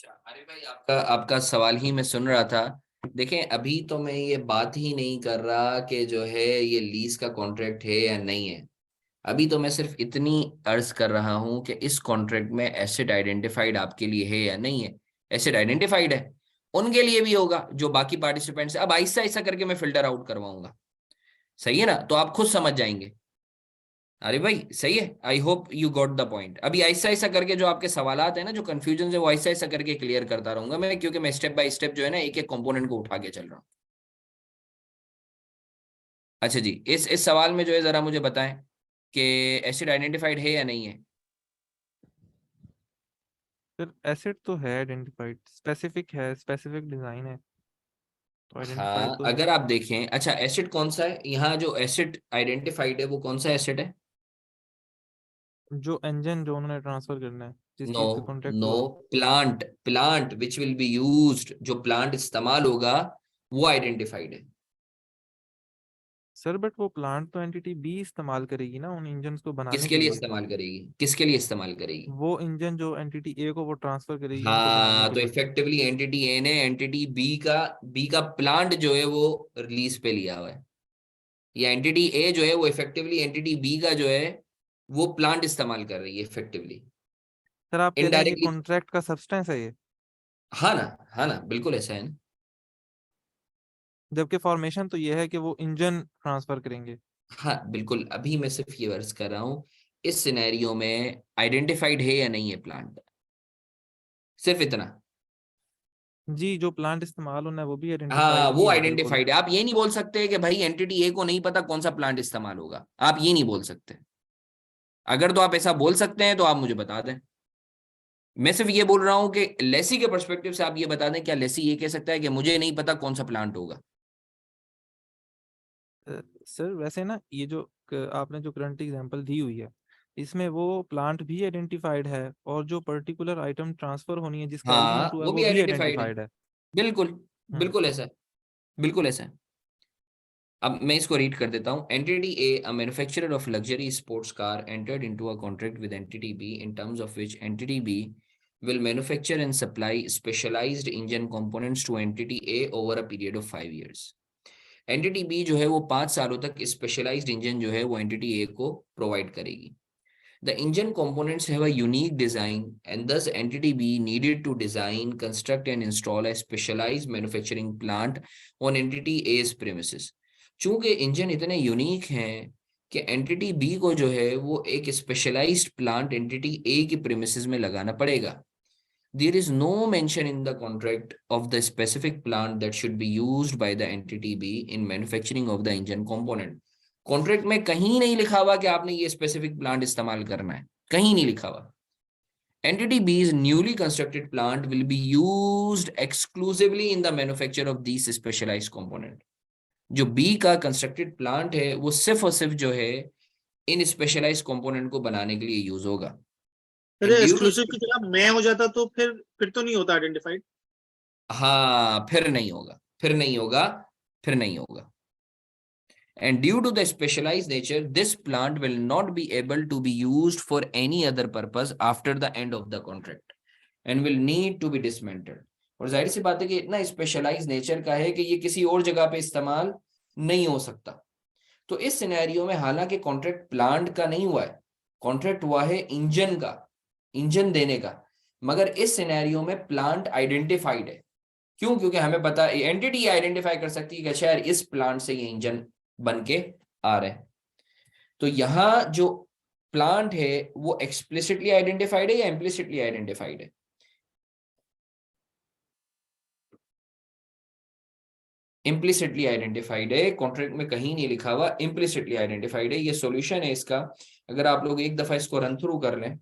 अच्छा, अरे भाई आपका आपका सवाल ही मैं सुन रहा था। देखें, अभी तो मैं ये बात ही नहीं कर रहा कि जो है ये लीज का कॉन्ट्रैक्ट है या नहीं है। अभी तो मैं सिर्फ इतनी अर्ज कर रहा हूं कि इस कॉन्ट्रैक्ट में एसेट आइडेंटिफाइड आपके लिए है या नहीं है। एसेट आइडेंटिफाइड है, उनके लिए भी होगा जो बाकी पार्टिसिपेंट्स। अब आहिस्ता आहिस्ता करके मैं फिल्टर आउट करवाऊंगा, सही है ना? तो आप खुद समझ जाएंगे। अरे भाई सही है, I hope you got the point. अभी ऐसा ऐसा करके जो आपके सवालात है ना, जो कंफ्यूजन है, वो ऐसा ऐसा करके क्लियर करता रहूंगा मैं, क्योंकि मैं स्टेप बाय स्टेप जो है ना एक एक कंपोनेंट को उठा के चल रहा हूँ। अच्छा जी, इस सवाल में जो है जरा मुझे बताएं कि एसिड आइडेंटिफाइड है या नहीं है। सर एसिड तो है आइडेंटिफाइड, स्पेसिफिक है, स्पेसिफिक डिजाइन है, तो आइडेंटिफाइड हाँ, तो है। अगर आप देखें, अच्छा एसिड कौन सा है यहाँ जो एसिड आइडेंटिफाइड है, वो कौन सा एसिड है? जो इंजन जो उन्होंने ट्रांसफर करना है, जिस नो, चीज का कॉन्ट्रैक्ट नो, हुआ। Plant, plant which will be used, जो प्लांट इस्तेमाल होगा वो आइडेंटिफाइड है। सर बट वो प्लांट तो एंटिटी बी इस्तेमाल करेगी ना उन इंजन को बनाने किसके के लिए लिए। इस्तेमाल करेगी? किसके लिए इस्तेमाल करेगी? वो इंजन जो एंटिटी ए को वो ट्रांसफर करेगी उनको बनाने हाँ, के तो लिए। इफेक्टिवली एंटिटी ए ने एंटिटी बी का प्लांट जो है वो रिलीज पे लिया हुआ है। या एंटिटी ए जो है वो इफेक्टिवली एंटिटी बी का जो है वो प्लांट इस्तेमाल कर रही है इफेक्टिवली, सर आप कह रहे हैं कि इनडायरेक्टली। कॉन्ट्रैक्ट का सब्सटेंस है ये, हाँ ना, हाँ ना, बिल्कुल ऐसा है ना। जबकि फॉर्मेशन तो ये है कि वो इंजन ट्रांसफर करेंगे। हाँ बिल्कुल, अभी मैं सिर्फ ये वर्ज कर रहा हूँ, इस सिनेरियो में आइडेंटिफाइड है या नहीं है प्लांट, सिर्फ इतना। जी, जो प्लांट इस्तेमाल होना है वो भी हाँ, आइडेंटिफाइड ही वो है बिल्कुल। आइडेंटिफाइड है। आप ये नहीं बोल सकते कि भाई एंटिटी ए को नहीं पता कौन सा प्लांट इस्तेमाल होगा, आप ये नहीं बोल सकते। अगर तो आप ऐसा बोल सकते हैं तो आप मुझे बता दें। मैं सिर्फ ये बोल रहा हूं कि लेसी के पर्सपेक्टिव से आप ये बता दें, क्या लेसी ये कह सकता है कि मुझे नहीं पता कौन सा प्लांट होगा? सर वैसे ना ये जो आपने जो करंट एग्जांपल दी हुई है, इसमें वो प्लांट भी आइडेंटिफाइड है और जो पर्टिकुलर आइटम ट्रांसफर होनी है जिसका एलिमेंट हाँ, हुआ है वो वो भी भी आइडेंटिफाइड है। आइडेंटिफाइड है। बिल्कुल, हम्म। बिल्कुल ऐसा है, बिल्कुल ऐसा है। अब मैं इसको रीड कर देता हूँ। Entity A, a manufacturer of luxury sports car, entered into a contract with entity B in terms of which entity B will manufacture and supply specialized engine components to entity A over a period of 5 years. Entity B जो है वो 5 सालों तक specialised engine जो है वो entity ए को provide करेगी। The engine components have a unique design, and thus entity B needed to design, construct and install a specialized manufacturing plant on entity A's premises. चूंकि इंजन इतने यूनिक हैं कि entity B को जो है वो एक स्पेशलाइज्ड प्लांट एंटिटी ए की प्रीमिसेस में लगाना पड़ेगा। There is no mention in the contract of the specific plant that should be used by the entity B in manufacturing of the engine component. Contract में कहीं नहीं लिखा हुआ कि आपने ये स्पेसिफिक प्लांट इस्तेमाल करना है, कहीं नहीं लिखा हुआ। Entity B's newly constructed plant will be used exclusively in the manufacture of these specialized component. जो बी का कंस्ट्रक्टेड प्लांट है वो सिर्फ और सिर्फ जो है इन स्पेशलाइज्ड कंपोनेंट को बनाने के लिए यूज होगा। अरे And due to एक्सक्लूसिव की जगह मैं हो जाता तो फिर तो नहीं होता आइडेंटिफाइड। हाँ, फिर नहीं होगा, फिर नहीं होगा, फिर नहीं होगा। And due to the specialized nature, this plant will not be able to be used for any other purpose after the end of the contract and will need to be dismantled. और जाहिर सी बात है कि इतना specialise nature का है कि ये किसी और जगह पे इस्तेमाल नहीं हो सकता। तो इस सिनेरियो में हालांकि कॉन्ट्रैक्ट प्लांट का नहीं हुआ है, कॉन्ट्रैक्ट हुआ है इंजन का, इंजन देने का, मगर इस सिनेरियो में प्लांट आइडेंटिफाइड है। क्यों? क्योंकि हमें पता है एंटिटी आइडेंटिफाई कर सकती है कि अच्छा यार इस प्लांट से ये इंजन बन के आ रहे हैं। तो यहां जो प्लांट है वो एक्सप्लिसिटली आइडेंटिफाइड है या इम्प्लिसिटली आइडेंटिफाइड है? इम्प्लिसिटली आइडेंटिफाइड है, कॉन्ट्रैक्ट में कहीं नहीं लिखा हुआ, इम्प्लिसिटली आइडेंटिफाइड है। ये सॉल्यूशन है इसका, अगर आप लोग एक दफा इसको रन थ्रू कर लें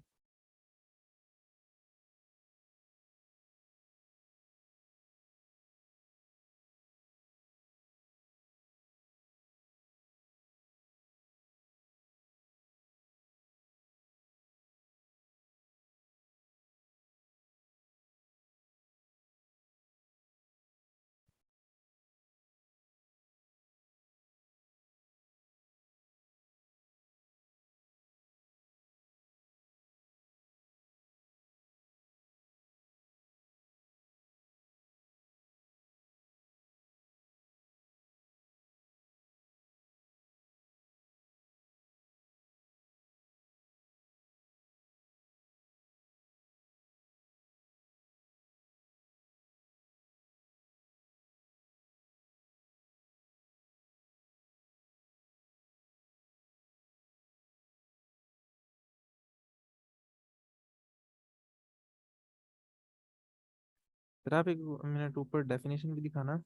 फिर आप 1 मिनट ऊपर डेफिनेशन भी दिखाना।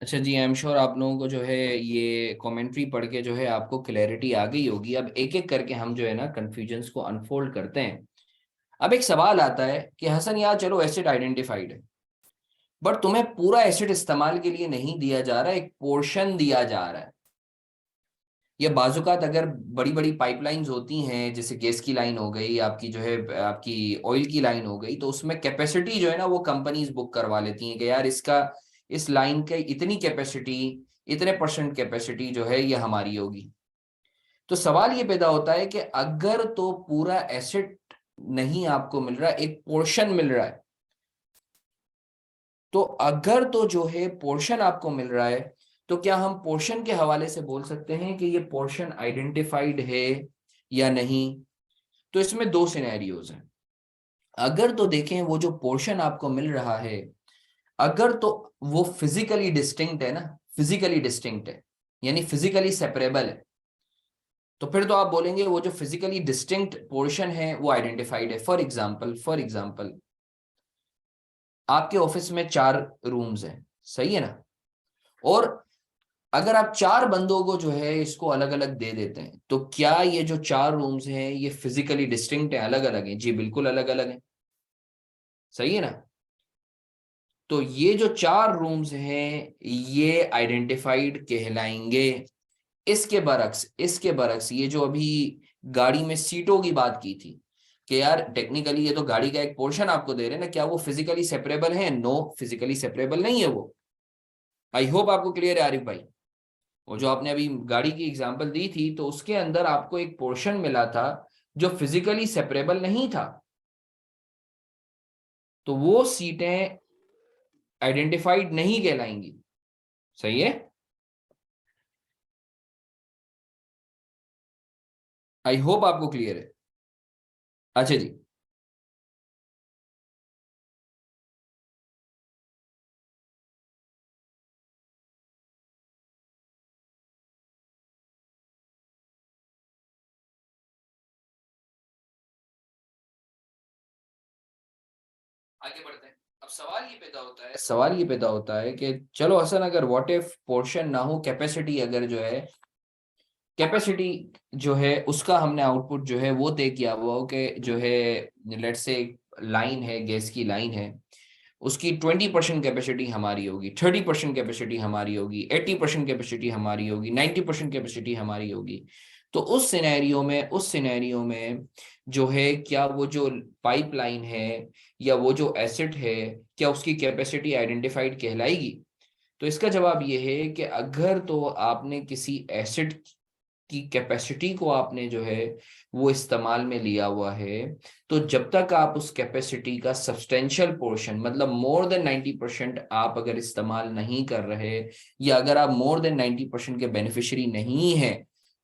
अच्छा जी, आई एम श्योर आप लोगों को जो है ये कमेंट्री पढ़ के जो है आपको क्लैरिटी आ गई होगी। अब एक एक करके हम जो है ना कन्फ्यूजन्स को अनफोल्ड करते हैं। अब एक सवाल आता है कि हसन यार चलो एसिड आइडेंटिफाइड है, बट तुम्हें पूरा एसिड इस्तेमाल के लिए नहीं दिया जा रहा, एक पोर्शन दिया जा रहा है। या बाजुकात अगर बड़ी बड़ी पाइपलाइंस होती हैं, जैसे गैस की लाइन हो गई, आपकी जो है आपकी ऑयल की लाइन हो गई, तो उसमें कैपेसिटी जो है ना वो कंपनीज बुक करवा लेती हैं कि यार इसका इस लाइन के इतनी कैपेसिटी, इतने % कैपेसिटी जो है ये हमारी होगी। तो सवाल ये पैदा होता है कि अगर तो पूरा एसिड नहीं आपको मिल रहा, एक पोर्शन मिल रहा है, तो अगर तो जो है पोर्शन आपको मिल रहा है, तो क्या हम पोर्शन के हवाले से बोल सकते हैं कि ये पोर्शन आइडेंटिफाइड है या नहीं? तो इसमें 2 सिनेरियोज हैं। अगर तो देखें वो जो पोर्शन आपको मिल रहा है, अगर तो वो फिजिकली डिस्टिंक्ट है ना, फिजिकली डिस्टिंक्ट है यानी फिजिकली सेपरेबल है, तो फिर तो आप बोलेंगे वो जो फिजिकली डिस्टिंक्ट पोर्शन है वो आइडेंटिफाइड है। फॉर एग्जाम्पल आपके ऑफिस में 4 रूम्स हैं, सही है ना? और अगर आप 4 बंदों को जो है इसको अलग अलग दे देते हैं, तो क्या ये जो 4 रूम्स हैं ये फिजिकली डिस्टिंक्ट है, अलग अलग हैं? जी बिल्कुल अलग अलग हैं, सही है ना? तो ये जो 4 रूम्स हैं ये आइडेंटिफाइड कहलाएंगे। इसके बरक्स ये जो अभी गाड़ी में सीटों की बात की थी कि यार टेक्निकली ये तो गाड़ी का एक पोर्शन आपको दे रहे हैं ना, क्या वो फिजिकली सेपरेबल है? नो, फिजिकली सेपरेबल नहीं है वो। आई होप आपको क्लियर है आरिफ भाई। वो जो आपने अभी गाड़ी की एग्जांपल दी थी, तो उसके अंदर आपको एक पोर्शन मिला था जो फिजिकली सेपरेबल नहीं था, तो वो सीटें आइडेंटिफाइड नहीं कहलाएंगी, सही है? आई होप आपको क्लियर है। अच्छा जी, आगे बढ़ते हैं। अब सवाल ये पैदा होता है कि चलो हसन, अगर व्हाट इफ पोर्शन ना हो, कैपेसिटी अगर जो है कैपेसिटी जो है उसका हमने आउटपुट जो है वो तय किया हुआ हो कि जो है लेट्स से लाइन है, गैस की लाइन है, उसकी 20% कैपेसिटी हमारी होगी, 30% कैपेसिटी हमारी होगी, 80% कैपेसिटी हमारी होगी, 90% कैपेसिटी हमारी होगी। तो उस सिनेरियो में जो है क्या वो जो पाइपलाइन है या वो जो एसिड है, क्या उसकी कैपेसिटी आइडेंटिफाइड कहलाएगी? तो इसका जवाब ये है कि अगर तो आपने किसी एसिड की कैपेसिटी को आपने जो है वो इस्तेमाल में लिया हुआ है, तो जब तक आप उस कैपेसिटी का सब्सटेंशियल पोर्शन मतलब मोर देन 90% आप अगर इस्तेमाल नहीं कर रहे, या अगर आप मोर देन 90% के बेनिफिशियरी नहीं है,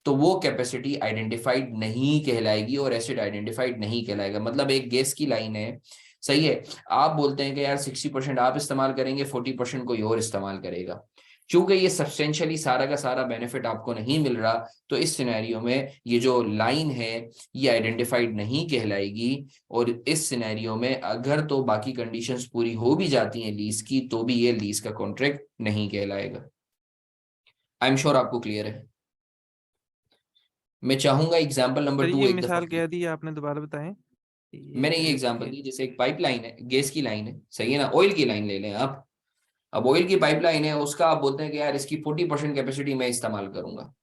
तो वो कैपेसिटी आइडेंटिफाइड नहीं कहलाएगी और एसिड आइडेंटिफाइड नहीं कहलाएगा। मतलब एक गैस की लाइन है, सही है, आप बोलते हैं कि यार 60% आप इस्तेमाल करेंगे, 40% कोई और इस्तेमाल करेगा। चूंकि ये सब्सटेंशियली सारा का सारा बेनिफिट आपको नहीं मिल रहा, तो इस सिनेरियो में ये जो लाइन है ये आइडेंटिफाइड नहीं कहलाएगी। और इस सिनेरियो में अगर तो बाकी कंडीशंस पूरी हो भी जाती हैं लीज की, तो भी ये लीज का कॉन्ट्रैक्ट नहीं कहलाएगा। आई एम श्योर आपको क्लियर है। मैं चाहूंगा एग्जाम्पल नंबर सर 2 ये एक मिसाल दफा। कह दी आपने, दोबारा बताएं। मैंने ये एग्जाम्पल दी, जैसे एक पाइपलाइन है, गैस की लाइन है, सही है ना, ऑयल की लाइन ले लें आप। अब ऑयल की पाइपलाइन है, उसका आप बोलते हैं कि यार इसकी 40% कैपेसिटी मैं इस्तेमाल करूंगा,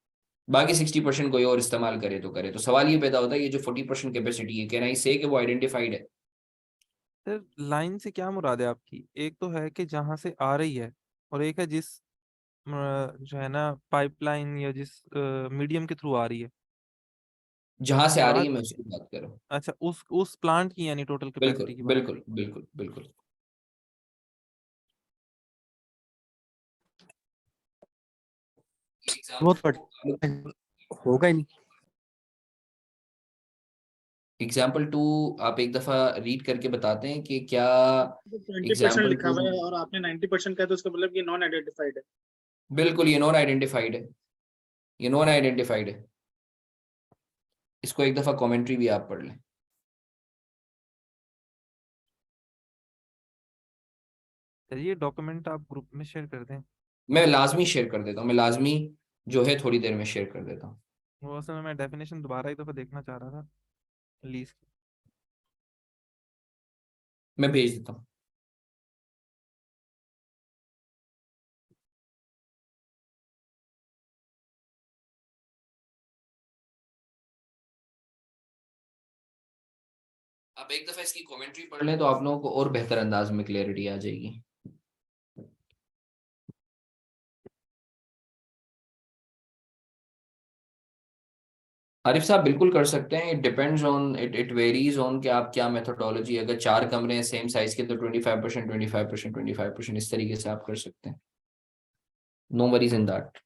बाकी 60% कोई और इस्तेमाल करे तो करे। तो सवाल ये पैदा होता है ये जो 40% कैपेसिटी है, कैन आई से कि वो आइडेंटिफाइड है? सर लाइन से क्या मुराद है आपकी? एक तो है कि जहां से आ रही है, और एक है जिस जो है ना पाइपलाइन या जिस मीडियम के थ्रू आ रही है। जहां से आ रही है मुराद मैं उसकी बात कर रहा हूँ। अच्छा उस प्लांट की यानी टोटल बिल्कुल कैपेसिटी की बात। बिल्कुल बिल्कुल बिल्कुल। वो तो होगा ही नहीं। एग्जाम्पल 2 आप एक दफा रीड करके बताते हैं कि क्या 20% एग्जाम्पल लिखा 2 हुआ है और आपने 90% कहा, तो उसका मतलब ये नॉन आइडेंटिफाइड है। बिल्कुल, ये नॉन आइडेंटिफाइड है, ये नॉन आइडेंटिफाइड है। इसको एक दफा कमेंट्री भी आप पढ़ लें। सर ये डॉक्यूमेंट आप ग्रुप में शेयर कर दें। मैं लाजमी शेयर कर देता हूँ, मैं लाजमी जो है थोड़ी देर में शेयर कर देता हूँ। वो असल में मैं डेफिनेशन दोबारा एक दफा देखना चाह रहा था लीज की। मैं भेज देता हूँ। आप एक दफा इसकी कमेंट्री पढ़ लें तो आप लोगों को और बेहतर अंदाज में क्लियरिटी आ जाएगी। आरिफ साहब बिल्कुल कर सकते हैं, it depends on, it varies on कि आप क्या मेथोडोलॉजी, अगर 4 कमरे हैं सेम साइज के तो 25%, 25%, 25% इस तरीके से आप कर सकते हैं। No worries in that.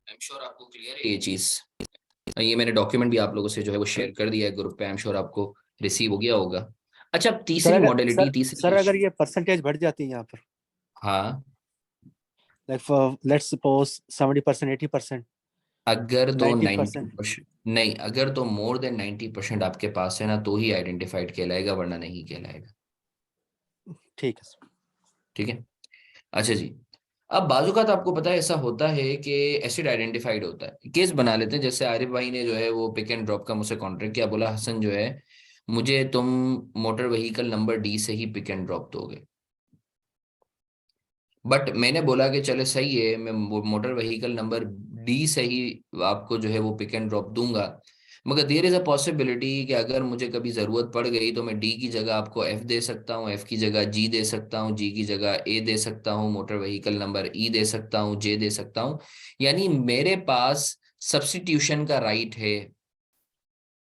I am sure आपको क्लियर है ये चीज। ये मैंने डॉक्यूमेंट भी आप लोगों से जो है वो शेयर कर दिया है ग्रुप पे, आई एम श्योर आपको रिसीव हो गया होगा। अच्छा, अब तीसरी मॉडलिटी, सर अगर ये परसेंटेज बढ़ जाती है यहाँ पर, हाँ, लाइक लेट्स सपोज 70%, 80%, अगर तो 90%, 90%, नहीं, अगर तो मोर देन 90% आपके पास है ना तो ही आइडेंटिफाइड कहलाएगा, वरना नहीं कहलाएगा। ठीक है सर। ठीक है, अच्छा जी। अब बाजूकात आपको पता है ऐसा होता है कि एसिड आइडेंटिफाइड होता है। केस बना लेते हैं, जैसे आरिफ भाई ने जो है वो पिक एंड ड्रॉप का मुझसे कॉन्ट्रैक्ट किया, बोला हसन जो है मुझे तुम मोटर व्हीकल नंबर डी से ही पिक एंड ड्रॉप दोगे। बट मैंने बोला कि चले सही है, मैं मोटर व्हीकल नंबर डी से ही आपको जो है वो पिक एंड ड्रॉप दूंगा, मगर देयर इज अ पॉसिबिलिटी कि अगर मुझे कभी ज़रूरत पड़ गई तो मैं डी की जगह आपको एफ दे सकता हूँ, एफ की जगह जी दे सकता हूँ, जी की जगह ए दे सकता हूँ, मोटर व्हीकल नंबर ई दे सकता हूँ, जे दे सकता हूँ। यानी मेरे पास सब्स्टिट्यूशन का राइट है।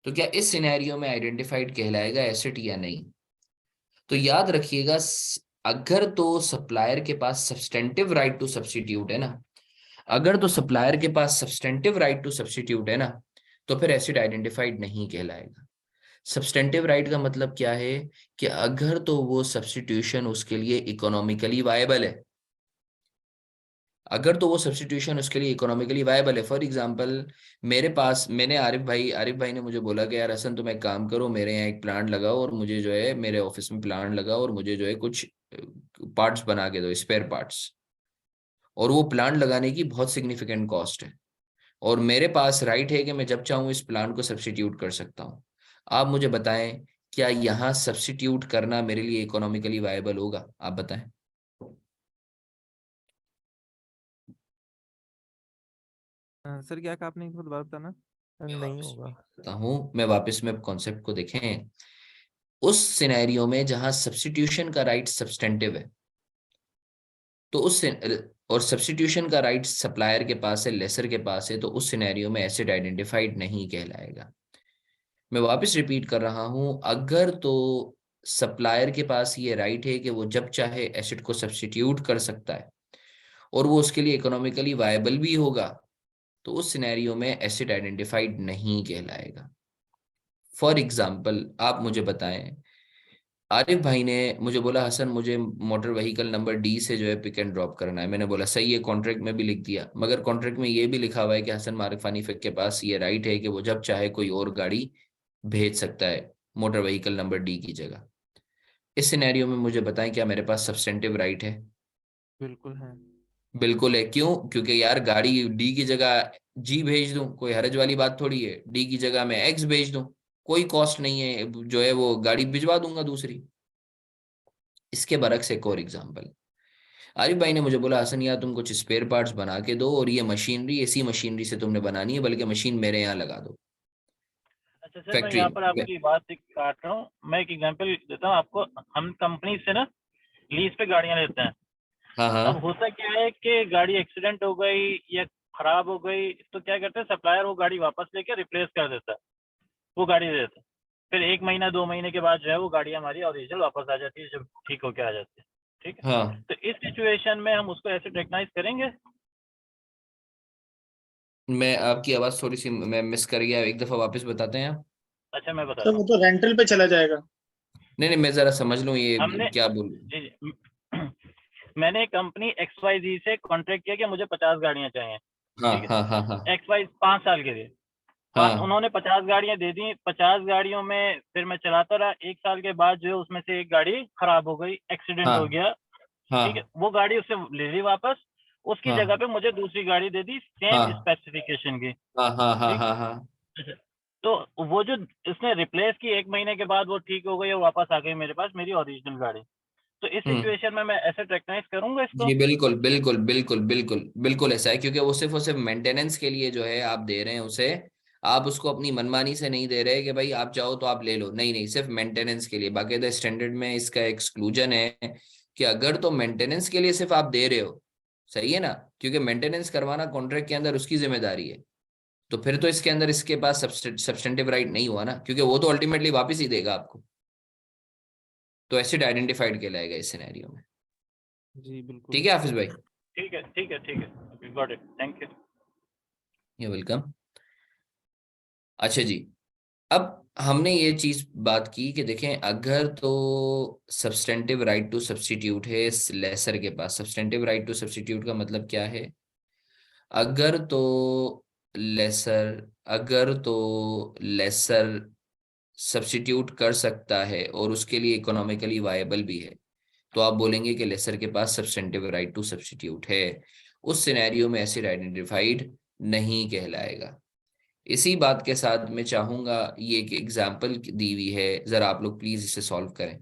तो क्या इस सिनेरियो में आइडेंटिफाइड कहलाएगा एसेट या नहीं? तो याद रखिएगा, अगर तो सप्लायर के पास सब्सटेंटिव राइट टू सब्स्टिट्यूट है ना, अगर तो सप्लायर के पास सब्सटेंटिव राइट टू सब्स्टिट्यूट है ना, तो फिर एसिड आइडेंटिफाइड नहीं कहलाएगा। सब्सटेंटिव राइट का मतलब क्या है कि अगर तो वो सब्स्टिट्यूशन उसके लिए इकोनॉमिकली वायबल है, अगर तो वो सब्स्टिट्यूशन उसके लिए इकोनॉमिकली वायबल है। फॉर एग्जांपल, मेरे पास, मैंने आरिफ भाई ने मुझे बोला कि यार हसन तुम एक काम करो, मेरे यहाँ एक प्लांट लगाओ और मुझे जो है मेरे ऑफिस में प्लांट लगाओ और मुझे जो है कुछ पार्ट्स बना के दो, स्पेयर पार्ट्स। और वो प्लांट लगाने की बहुत सिग्निफिकेंट कॉस्ट है, और मेरे पास राइट है कि मैं जब चाहूँ इस प्लांट को सब्स्टिट्यूट कर सकता हूँ। आप मुझे बताएं, क्या यहाँ सब्स्टिट्यूट करना मेरे लिए इकोनॉमिकली वायबल होगा? आप बताएं। सर क्या कहा आपने, एक बार दोबारा बताना। नहीं होगा। मैं वापस में कॉन्सेप्ट को देखें। उस सिनेरियो में जहां सब्स्टिट्यूशन का राइट सब्सटेंटिव है, तो और सब्स्टिट्यूशन का राइट सप्लायर के पास है, लेसर के पास है, तो उस सिनेरियो में एसिड आइडेंटिफाइड नहीं कहलाएगा। मैं वापस रिपीट कर रहा हूं, अगर तो सप्लायर के पास ये राइट है कि वो जब चाहे एसिड को सब्स्टिट्यूट कर सकता है और वो उसके लिए इकोनॉमिकली वायबल भी होगा, तो उस सिनेरियो में एसिड आइडेंटिफाइड नहीं कहलाएगा। फॉर एग्जाम्पल, आप मुझे बताएं, आरिफ भाई ने मुझे बोला हसन मुझे मोटर व्हीकल नंबर डी से जो है पिक एंड ड्रॉप करना है। मैंने बोला सही है, कॉन्ट्रैक्ट में भी लिख दिया, मगर कॉन्ट्रैक्ट में ये भी लिखा हुआ है कि हसन मारिफ हनीफिक के पास ये राइट है कि वो जब चाहे कोई और गाड़ी भेज सकता है मोटर व्हीकल नंबर डी की जगह। इस सिनेरियो में मुझे बताएं, क्या मेरे पास सब्सटेंटिव राइट है? बिल्कुल है। बिल्कुल है, क्यों? क्योंकि यार गाड़ी डी की जगह जी भेज दूं, कोई हरज वाली बात थोड़ी है। डी की जगह मैं एक्स भेज दूं, कोई कॉस्ट नहीं है, जो है वो गाड़ी भिजवा दूंगा दूसरी। इसके बरक्स एक और एग्जांपल, आरिफ भाई ने मुझे बोला हसन यार तुम कुछ स्पेयर पार्ट्स बना के दो, और ये मशीनरी इसी मशीनरी से तुमने बनानी है, बल्कि मशीन मेरे यहाँ लगा दो अच्छा सर, मैं फैक्ट्री यहाँ पर में। आपकी बात काट रहा हूँ। मैं एक एग्जांपल देता हूँ आपको। हम कंपनी से ना लीज पे गाड़ियां लेते हैं। हाँ अब हाँ होता क्या है कि गाड़ी एक्सीडेंट हो गई या खराब हो गई तो क्या करते हैं, सप्लायर वो गाड़ी वापस लेके रिप्लेस कर देता है, वो गाड़ी दे देता है। फिर 1 महीना 2 महीने के बाद जो है वो गाड़ी हमारी ओरिजिनल वापस आ जाती है, जब ठीक होके आ जाती है। ठीक है, हाँ। तो इस सिचुएशन में हम उसको ऐसे रिकग्नाइज करेंगे। मैं आपकी आवाज थोड़ी सी मैं मिस कर गया, एक दफा वापस बताते हैं आप। अच्छा मैं सर बताता वो हूँ। तो रेंटल पे चला जाएगा। नहीं नहीं, मैं जरा समझ लूँ ये हमने क्या बोल। जी जी मैंने कंपनी XYZ से कॉन्ट्रैक्ट किया कि मुझे 50 गाड़ियां चाहिए। हाँ ठीक है, हाँ हाँ हाँ XY 5 साल के लिए। हाँ उन्होंने 50 गाड़ियां दे दी। 50 गाड़ियों में फिर मैं चलाता रहा। 1 साल के बाद जो है उसमें से एक गाड़ी खराब हो गई, एक्सीडेंट हाँ हो गया। ठीक है, हाँ वो गाड़ी उससे ले ली वापस। उसकी हाँ जगह पे मुझे दूसरी गाड़ी दे दी सेम हाँ स्पेसिफिकेशन की। हाँ हाँ हाँ ठीक हाँ हाँ। है, तो वो जो उसने रिप्लेस की 1 महीने के बाद वो ठीक हो गई और वापस आ गई मेरे पास मेरी ओरिजिनल गाड़ी। तो इस हम्म। सिचुएशन में मैं एसेट रिकग्नाइज करूंगा इसको। जी बिल्कुल बिल्कुल बिल्कुल बिल्कुल बिल्कुल ऐसा है, क्योंकि वो सिर्फ मेंटेनेंस के लिए जो है आप दे रहे हैं उसे। आप उसको अपनी मनमानी से नहीं दे रहे कि भाई आप चाहो तो आप ले लो, नहीं नहीं, सिर्फ मेंटेनेंस के लिए। बाकायदा स्टैंडर्ड में इसका एक्सक्लूजन है कि अगर तो मेंटेनेंस के लिए सिर्फ आप दे रहे हो, सही है ना, क्योंकि मेंटेनेंस करवाना कॉन्ट्रैक्ट के अंदर उसकी जिम्मेदारी है, तो फिर तो इसके अंदर इसके पास सब्सटेंटिव राइट नहीं हुआ ना, क्योंकि वो तो अल्टीमेटली वापस ही देगा आपको। तो एसिड आइडेंटिफाइड कहलाएगा इस सिनेरियो में। जी बिल्कुल। ठीक है हाफिज भाई, ठीक है ठीक है ठीक है, got it, thank you. You welcome. अच्छा जी, अब हमने ये चीज बात की कि देखें अगर तो सब्सटेंटिव राइट टू सब्स्टिट्यूट है लेसर के पास। सब्सटेंटिव राइट टू सब्स्टिट्यूट का मतलब क्या है? अगर तो लेसर सब्स्टिट्यूट कर सकता है और उसके लिए इकोनॉमिकली वायबल भी है, तो आप बोलेंगे कि लेसर के पास सब्सटेंटिव राइट टू सब्स्टिट्यूट है। उस सिनेरियो में एसिड आइडेंटिफाइड नहीं कहलाएगा। इसी बात के साथ मैं चाहूंगा, ये एक एग्जाम्पल दी हुई है, जरा आप लोग प्लीज इसे सॉल्व करें।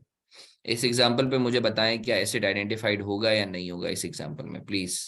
इस एग्जाम्पल पे मुझे बताएं क्या एसिड आइडेंटिफाइड होगा या नहीं होगा इस एग्जाम्पल में, प्लीज।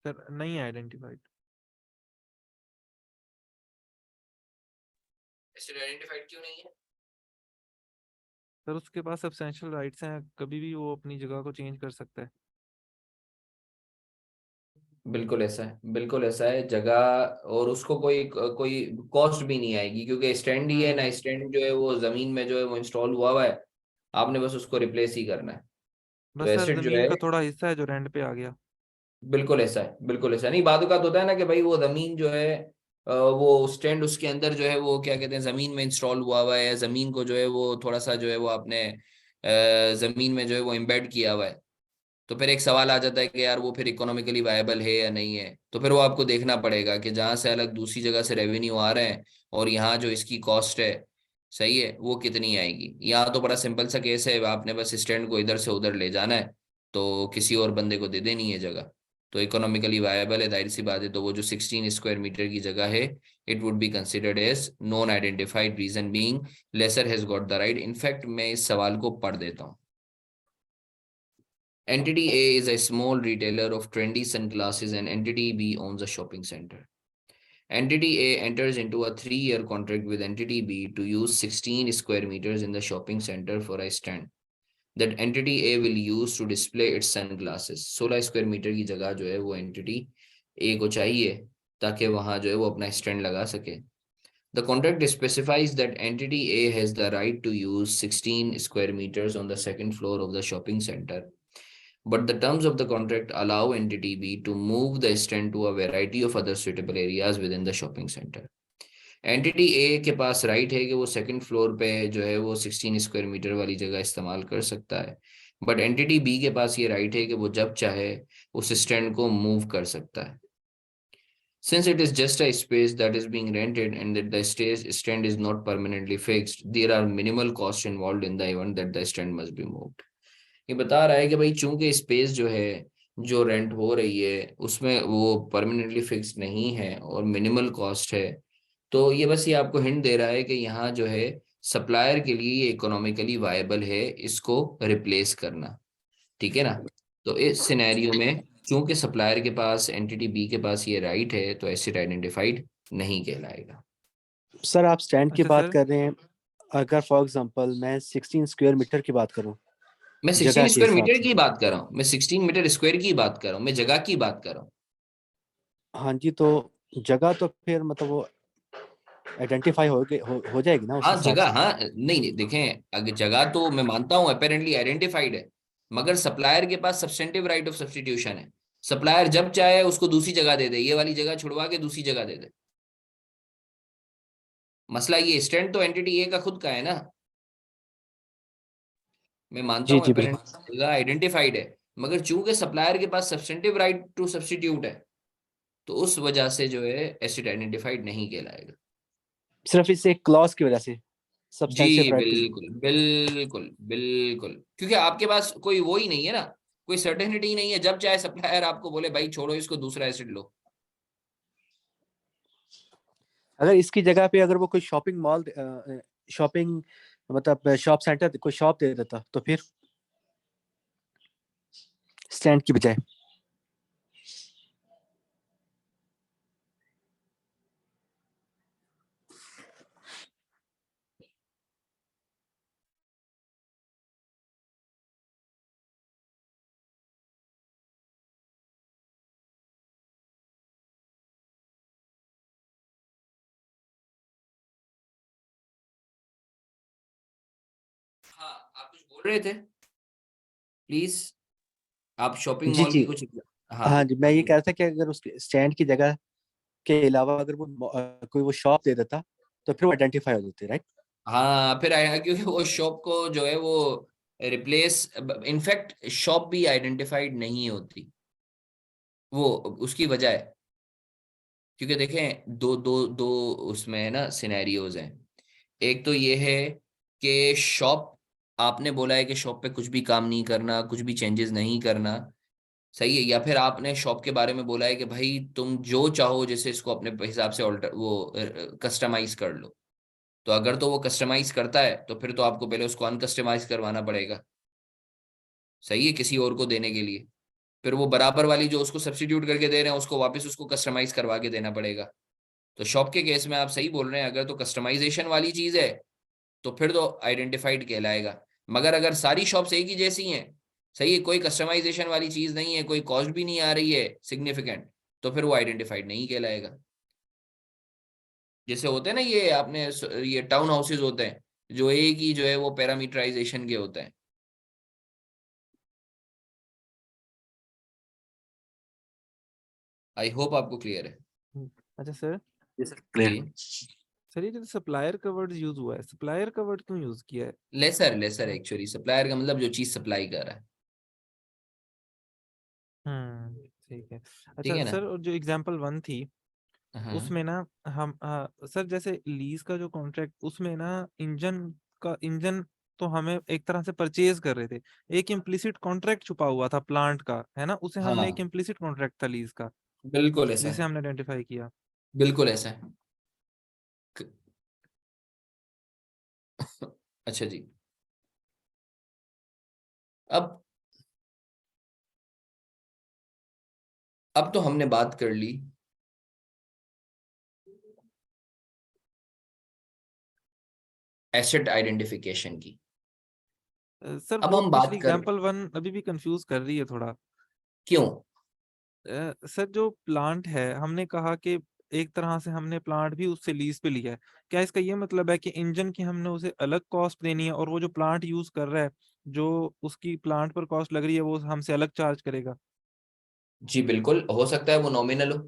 सर नहीं आइडेंटिफाइड। एसिड आइडेंटिफाइड क्यों नहीं है? सर उसके पास सब्सटेंशियल राइट्स हैं, कभी भी वो अपनी जगह को चेंज कर सकता है। बिल्कुल ऐसा है, बिल्कुल ऐसा है जगह, और उसको कोई कोई कॉस्ट भी नहीं आएगी, क्योंकि स्टैंड ही है ना, स्टैंड जो है वो जमीन में जो है वो इंस्टॉल हुआ है, आपने बस उसको रिप्लेस ही करना है। तो बस सर एसिड जो जमीन है, का थोड़ा हिस्सा है जो रेंट पे आ गया। बिल्कुल ऐसा है, बिल्कुल ऐसा नहीं। बाद का होता है ना कि भाई वो जमीन जो है वो स्टैंड उसके अंदर जो है वो क्या कहते हैं जमीन में इंस्टॉल हुआ हुआ है, या जमीन को जो है वो थोड़ा सा जो है वो आपने जमीन में जो है वो एम्बेड किया हुआ है। तो फिर एक सवाल आ जाता है कि यार वो फिर इकोनॉमिकली वायबल है या नहीं है। तो फिर वो आपको देखना पड़ेगा कि जहाँ से अलग दूसरी जगह से रेवेन्यू आ रहे हैं और यहाँ जो इसकी कॉस्ट है, सही है, वो कितनी आएगी। यहाँ तो बड़ा सिंपल सा केस है, आपने बस स्टैंड को इधर से उधर ले जाना है, तो किसी और बंदे को दे देनी है जगह, तो इकोनॉमिकली वायबल है, जाहिर सी बात है। तो वो जो 16 स्क्वायर मीटर की जगह है, it would be considered as non identified, reason being lessor has got the right. In fact मैं इस सवाल को पढ़ देता हूँ। Entity A is a small retailer of trendy sunglasses and Entity B owns a shopping center. Entity A enters into a 3-year contract with entity B to use 16 square meters in the shopping center for a stand that entity A will use to display its sunglasses. 16 square meter की जगह जो है वो entity A को चाहिए ताकि वहां जो है वो अपना स्टैंड लगा सके. The contract specifies that entity A has the right to use 16 square meters on the second floor of the shopping center. But the terms of the contract allow entity B to move the stand to a variety of other suitable areas within the shopping center. Entity A के पास right है कि वो second floor पे जो है वो 16 square metre वाली जगह इस्तेमाल कर सकता है, बट एंटिटी बी के पास ये राइट है कि वो जब चाहे उस स्टैंड को मूव कर सकता है. Since it is just a space that is being rented and that the stand is not permanently fixed, there are minimal costs involved in the event that the stand must be moved. ये बता रहा है कि भाई चूंकि space जो है जो रेंट हो रही है उसमें वो परमानेंटली फिक्स नहीं है और मिनिमल कॉस्ट है, तो ये बस ये आपको हिंट दे रहा है कि यहाँ जो है सप्लायर के लिए ये इकोनॉमिकली वायबल है इसको रिप्लेस करना. ठीक है ना. तो इस सिनेरियो में चूंकि सप्लायर के पास एंटिटी बी के पास ये राइट है तो एसिड आइडेंटिफाइड नहीं कहलाएगा. सर आप स्टैंड की अच्छा बात सर, कर रहे हैं, अगर फॉर एग्जांपल मैं 16 स्क्वायर मीटर की बात करूं, मैं जगह 16 के स्क्वायर हिसाब मीटर से, की बात कर रहा हूँ, मैं 16 मीटर स्क्वायर की बात कर रहा हूँ, मैं जगह की बात कर रहा हूँ. हाँ जी, तो जगह तो फिर मतलब वो आइडेंटिफाई हो जाएगी ना उस हाँ हिसाब जगह, से. हाँ नहीं नहीं देखें, अगर जगह तो मैं मानता हूँ अपेरेंटली आइडेंटिफाइड है, मगर सप्लायर के पास सब्सटेंटिव राइट ऑफ सब्स्टिट्यूशन है. सप्लायर जब चाहे उसको दूसरी जगह दे दे, ये वाली जगह छुड़वा के दूसरी जगह दे दे. मसला ये स्टैंड तो एंटिटी ए का खुद का है ना. मैं मानता जी हूँ जी अपेरेंट बिल्कुल. जगह आइडेंटिफाइड है, मगर चूंकि सप्लायर के पास सब्सटेंटिव राइट टू सब्स्टिट्यूट है तो उस वजह से जो है एसिड आइडेंटिफाइड नहीं कहलाएगा. सिर्फ इस एक क्लॉज की वजह से जी सब्सटेंशियल राइट टू. बिल्कुल बिल्कुल बिल्कुल, क्योंकि आपके पास कोई वो ही नहीं है ना, कोई सर्टेनिटी नहीं है. जब चाहे सप्लायर आपको बोले भाई छोड़ो इसको दूसरा एसिड लो. अगर इसकी जगह पे अगर वो कोई शॉपिंग मॉल, शॉपिंग मतलब शॉप सेंटर कोई शॉप दे देता तो फिर स्टैंड की बजाय. हाँ आप कुछ बोल रहे थे, प्लीज. आप शॉपिंग जी मॉल जी की कुछ, हाँ हाँ जी, मैं ये कह रहा था कि अगर उसके स्टैंड की जगह के अलावा अगर वो कोई वो शॉप दे देता तो फिर वो आइडेंटिफाई हो जाते, राइट. हाँ फिर आया, क्योंकि वो शॉप को जो है वो रिप्लेस, इनफैक्ट शॉप भी आइडेंटिफाइड नहीं होती, वो उसकी वजह है. क्योंकि देखें दो दो दो उसमें है ना सिनेरियोज हैं. एक तो ये है कि शॉप, आपने बोला है कि शॉप पे कुछ भी काम नहीं करना, कुछ भी चेंजेस नहीं करना, सही है. या फिर आपने शॉप के बारे में बोला है कि भाई तुम जो चाहो जैसे इसको अपने हिसाब से ऑल्टर वो कस्टमाइज कर लो. तो अगर तो वो कस्टमाइज करता है तो फिर तो आपको पहले उसको अनकस्टमाइज करवाना पड़ेगा, सही है, किसी और को देने के लिए. फिर वो बराबर वाली जो उसको सब्स्टिट्यूट करके दे रहे हैं उसको वापस उसको कस्टमाइज करवा के देना पड़ेगा. तो शॉप के केस में आप सही बोल रहे हैं, अगर तो कस्टमाइजेशन वाली चीज है तो फिर तो आइडेंटिफाइड कहलाएगा. मगर अगर सारी शॉप्स एक ही जैसी हैं, सही है, कोई कस्टमाइजेशन वाली चीज नहीं है, कोई कॉस्ट भी नहीं आ रही है सिग्निफिकेंट, तो फिर वो आइडेंटिफाइड नहीं कहलाएगा. जैसे होते हैं ना ये आपने ये टाउन हाउसेज होते हैं जो एक ही जो है वो पैरामीटराइजेशन के होते हैं. आई होप आपको क्लियर है. अच्छा सर, जी सर ये जो सप्लायर का वर्ड यूज हुआ है, सप्लायर का वर्ड क्यों यूज किया है? लेसर, लेसर एक्चुअली सप्लायर का मतलब जो चीज सप्लाई कर रहा है. ठीक है. ठीक अच्छा है ना. सर, और जो एग्जांपल 1 थी हाँ उसमें ना हम सर जैसे लीज का जो कॉन्ट्रैक्ट उसमें ना इंजन तो हमें एक तरह से परचेज कर रहे थे, एक इम्प्लिसिट कॉन्ट्रैक्ट छुपा हुआ था प्लांट का, है ना, उसे हमने एक हाँ इम्प्लिसिट कॉन्ट्रैक्ट था लीज का बिल्कुल ऐसा जिसे है, हमने आइडेंटिफाई किया. बिल्कुल ऐसा है. अच्छा जी. अब तो हमने बात कर ली एसेट आइडेंटिफिकेशन की। सर अब वो हम बात पिछली कर, एग्जांपल 1 अभी भी कंफ्यूज कर रही है थोड़ा। क्यों? सर जो प्लांट है हमने कहा कि एक तरह से हमने प्लांट भी उससे लीज पे लिया है, क्या इसका ये मतलब है कि इंजन की हमने उसे अलग कॉस्ट देनी है और वो जो प्लांट यूज कर रहा है, जो उसकी प्लांट पर कॉस्ट लग रही है, वो हमसे अलग चार्ज करेगा? जी बिल्कुल, हो सकता है वो नॉमिनल हो,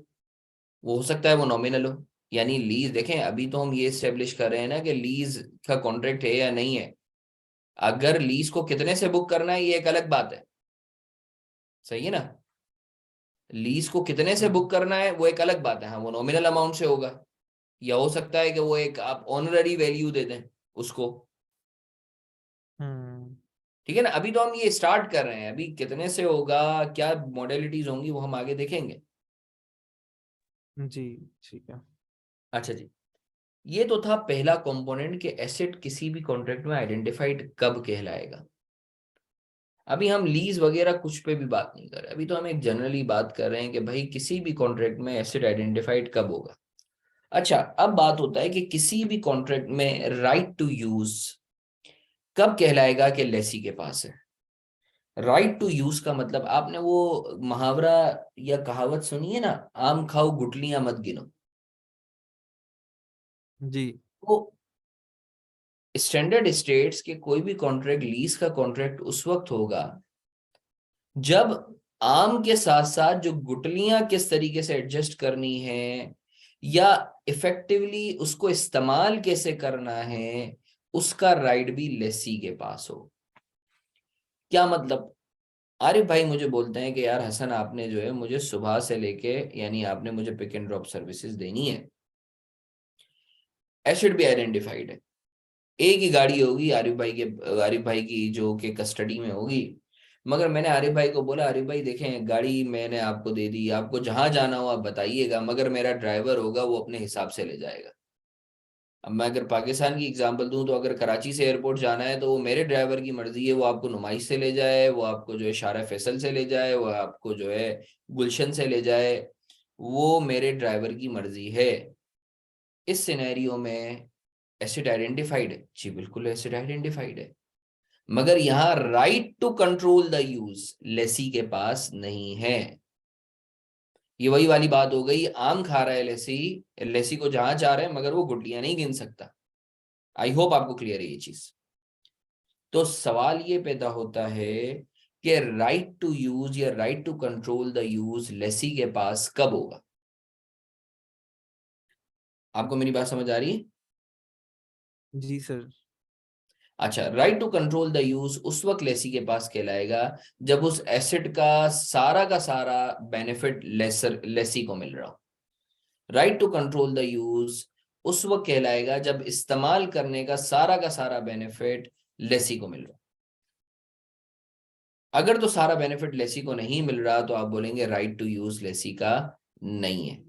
वो हो सकता है वो नॉमिनल हो। यानी लीज, देखें अभी तो हम ये स्टेब्लिश कर रहे हैं ना कि लीज का कॉन्ट्रैक्ट है या नहीं है। अगर लीज को कितने से बुक करना है ये एक अलग बात है, सही है ना। लीज को कितने से बुक करना है वो एक अलग बात है। हाँ, वो नॉमिनल अमाउंट से होगा, या हो सकता है कि वो एक आप ऑनररी वैल्यू दे दें उसको। हम्म। ठीक है ना, अभी तो हम ये स्टार्ट कर रहे हैं, अभी कितने से होगा, क्या मॉडलिटीज होंगी वो हम आगे देखेंगे। जी ठीक है। अच्छा जी, ये तो था पहला कंपोनेंट कि एसेट किसी भी कॉन्ट्रैक्ट में आइडेंटिफाइड कब कहलाएगा। अभी हम लीज वगैरह कुछ पे भी बात नहीं कर रहे, अभी तो हम एक जनरली बात कर रहे हैं कि भाई किसी भी कॉन्ट्रैक्ट में एसेट आइडेंटिफाइड कब होगा। अच्छा, अब बात होता है कि किसी भी कॉन्ट्रैक्ट में राइट टू यूज कब कहलाएगा कि लेसी के पास है। राइट टू यूज का मतलब, आपने वो मुहावरा या कहावत सुनी है ना, आम खाओ गुठलियां मत गिनो। जी। तो स्टैंडर्ड स्टेट्स के कोई भी कॉन्ट्रैक्ट, लीज का कॉन्ट्रैक्ट उस वक्त होगा जब आम के साथ साथ जो गुठलियां किस तरीके से एडजस्ट करनी है या इफेक्टिवली उसको इस्तेमाल कैसे करना है, उसका राइट भी लेसी के पास हो। क्या मतलब? आरिफ भाई मुझे बोलते हैं कि यार हसन, आपने जो है मुझे सुबह से लेके, यानी आपने मुझे पिक एंड ड्रॉप सर्विसेज देनी है, एसेट भी आइडेंटिफाइड है, एक ही गाड़ी होगी आरिफ भाई की जो कि कस्टडी में होगी। मगर मैंने आरिफ भाई को बोला, आरिफ भाई देखें गाड़ी मैंने आपको दे दी, आपको जहां जाना हो आप बताइएगा, मगर मेरा ड्राइवर होगा वो अपने हिसाब से ले जाएगा। अब मैं अगर पाकिस्तान की एग्जांपल दूं तो अगर कराची से एयरपोर्ट जाना है तो वो मेरे ड्राइवर की मर्जी है, वो आपको नुमाइश से ले जाए, वो आपको जो है शारा फैसल से ले जाए, वो आपको जो है गुलशन से ले जाए, वो मेरे ड्राइवर की मर्जी है। इस सिनेरियो में एसिड आइडेंटिफाइड है? जी बिल्कुल एसिड आइडेंटिफाइड है, मगर यहाँ right to control the use lessee के पास नहीं है। ये वही वाली बात हो गई, आम खा रहा है लेसी, लेसी को जहां जा रहा है, मगर वो गुठलियां नहीं गिन सकता। आई होप आपको क्लियर है ये चीज। तो सवाल ये पैदा होता है कि राइट टू यूज या right to control the use lessee के पास कब होगा। आपको मेरी बात समझ आ रही है? जी सर। अच्छा, right to control the use उस वक्त लेसी के पास कहलाएगा जब उस एसेट का सारा बेनिफिट लेसी को मिल रहा हो। Right to control the use उस वक्त कहलाएगा जब इस्तेमाल करने का सारा बेनिफिट लेसी को मिल रहा हो। अगर तो सारा बेनिफिट लेसी को नहीं मिल रहा तो आप बोलेंगे राइट टू यूज लेसी का नहीं है।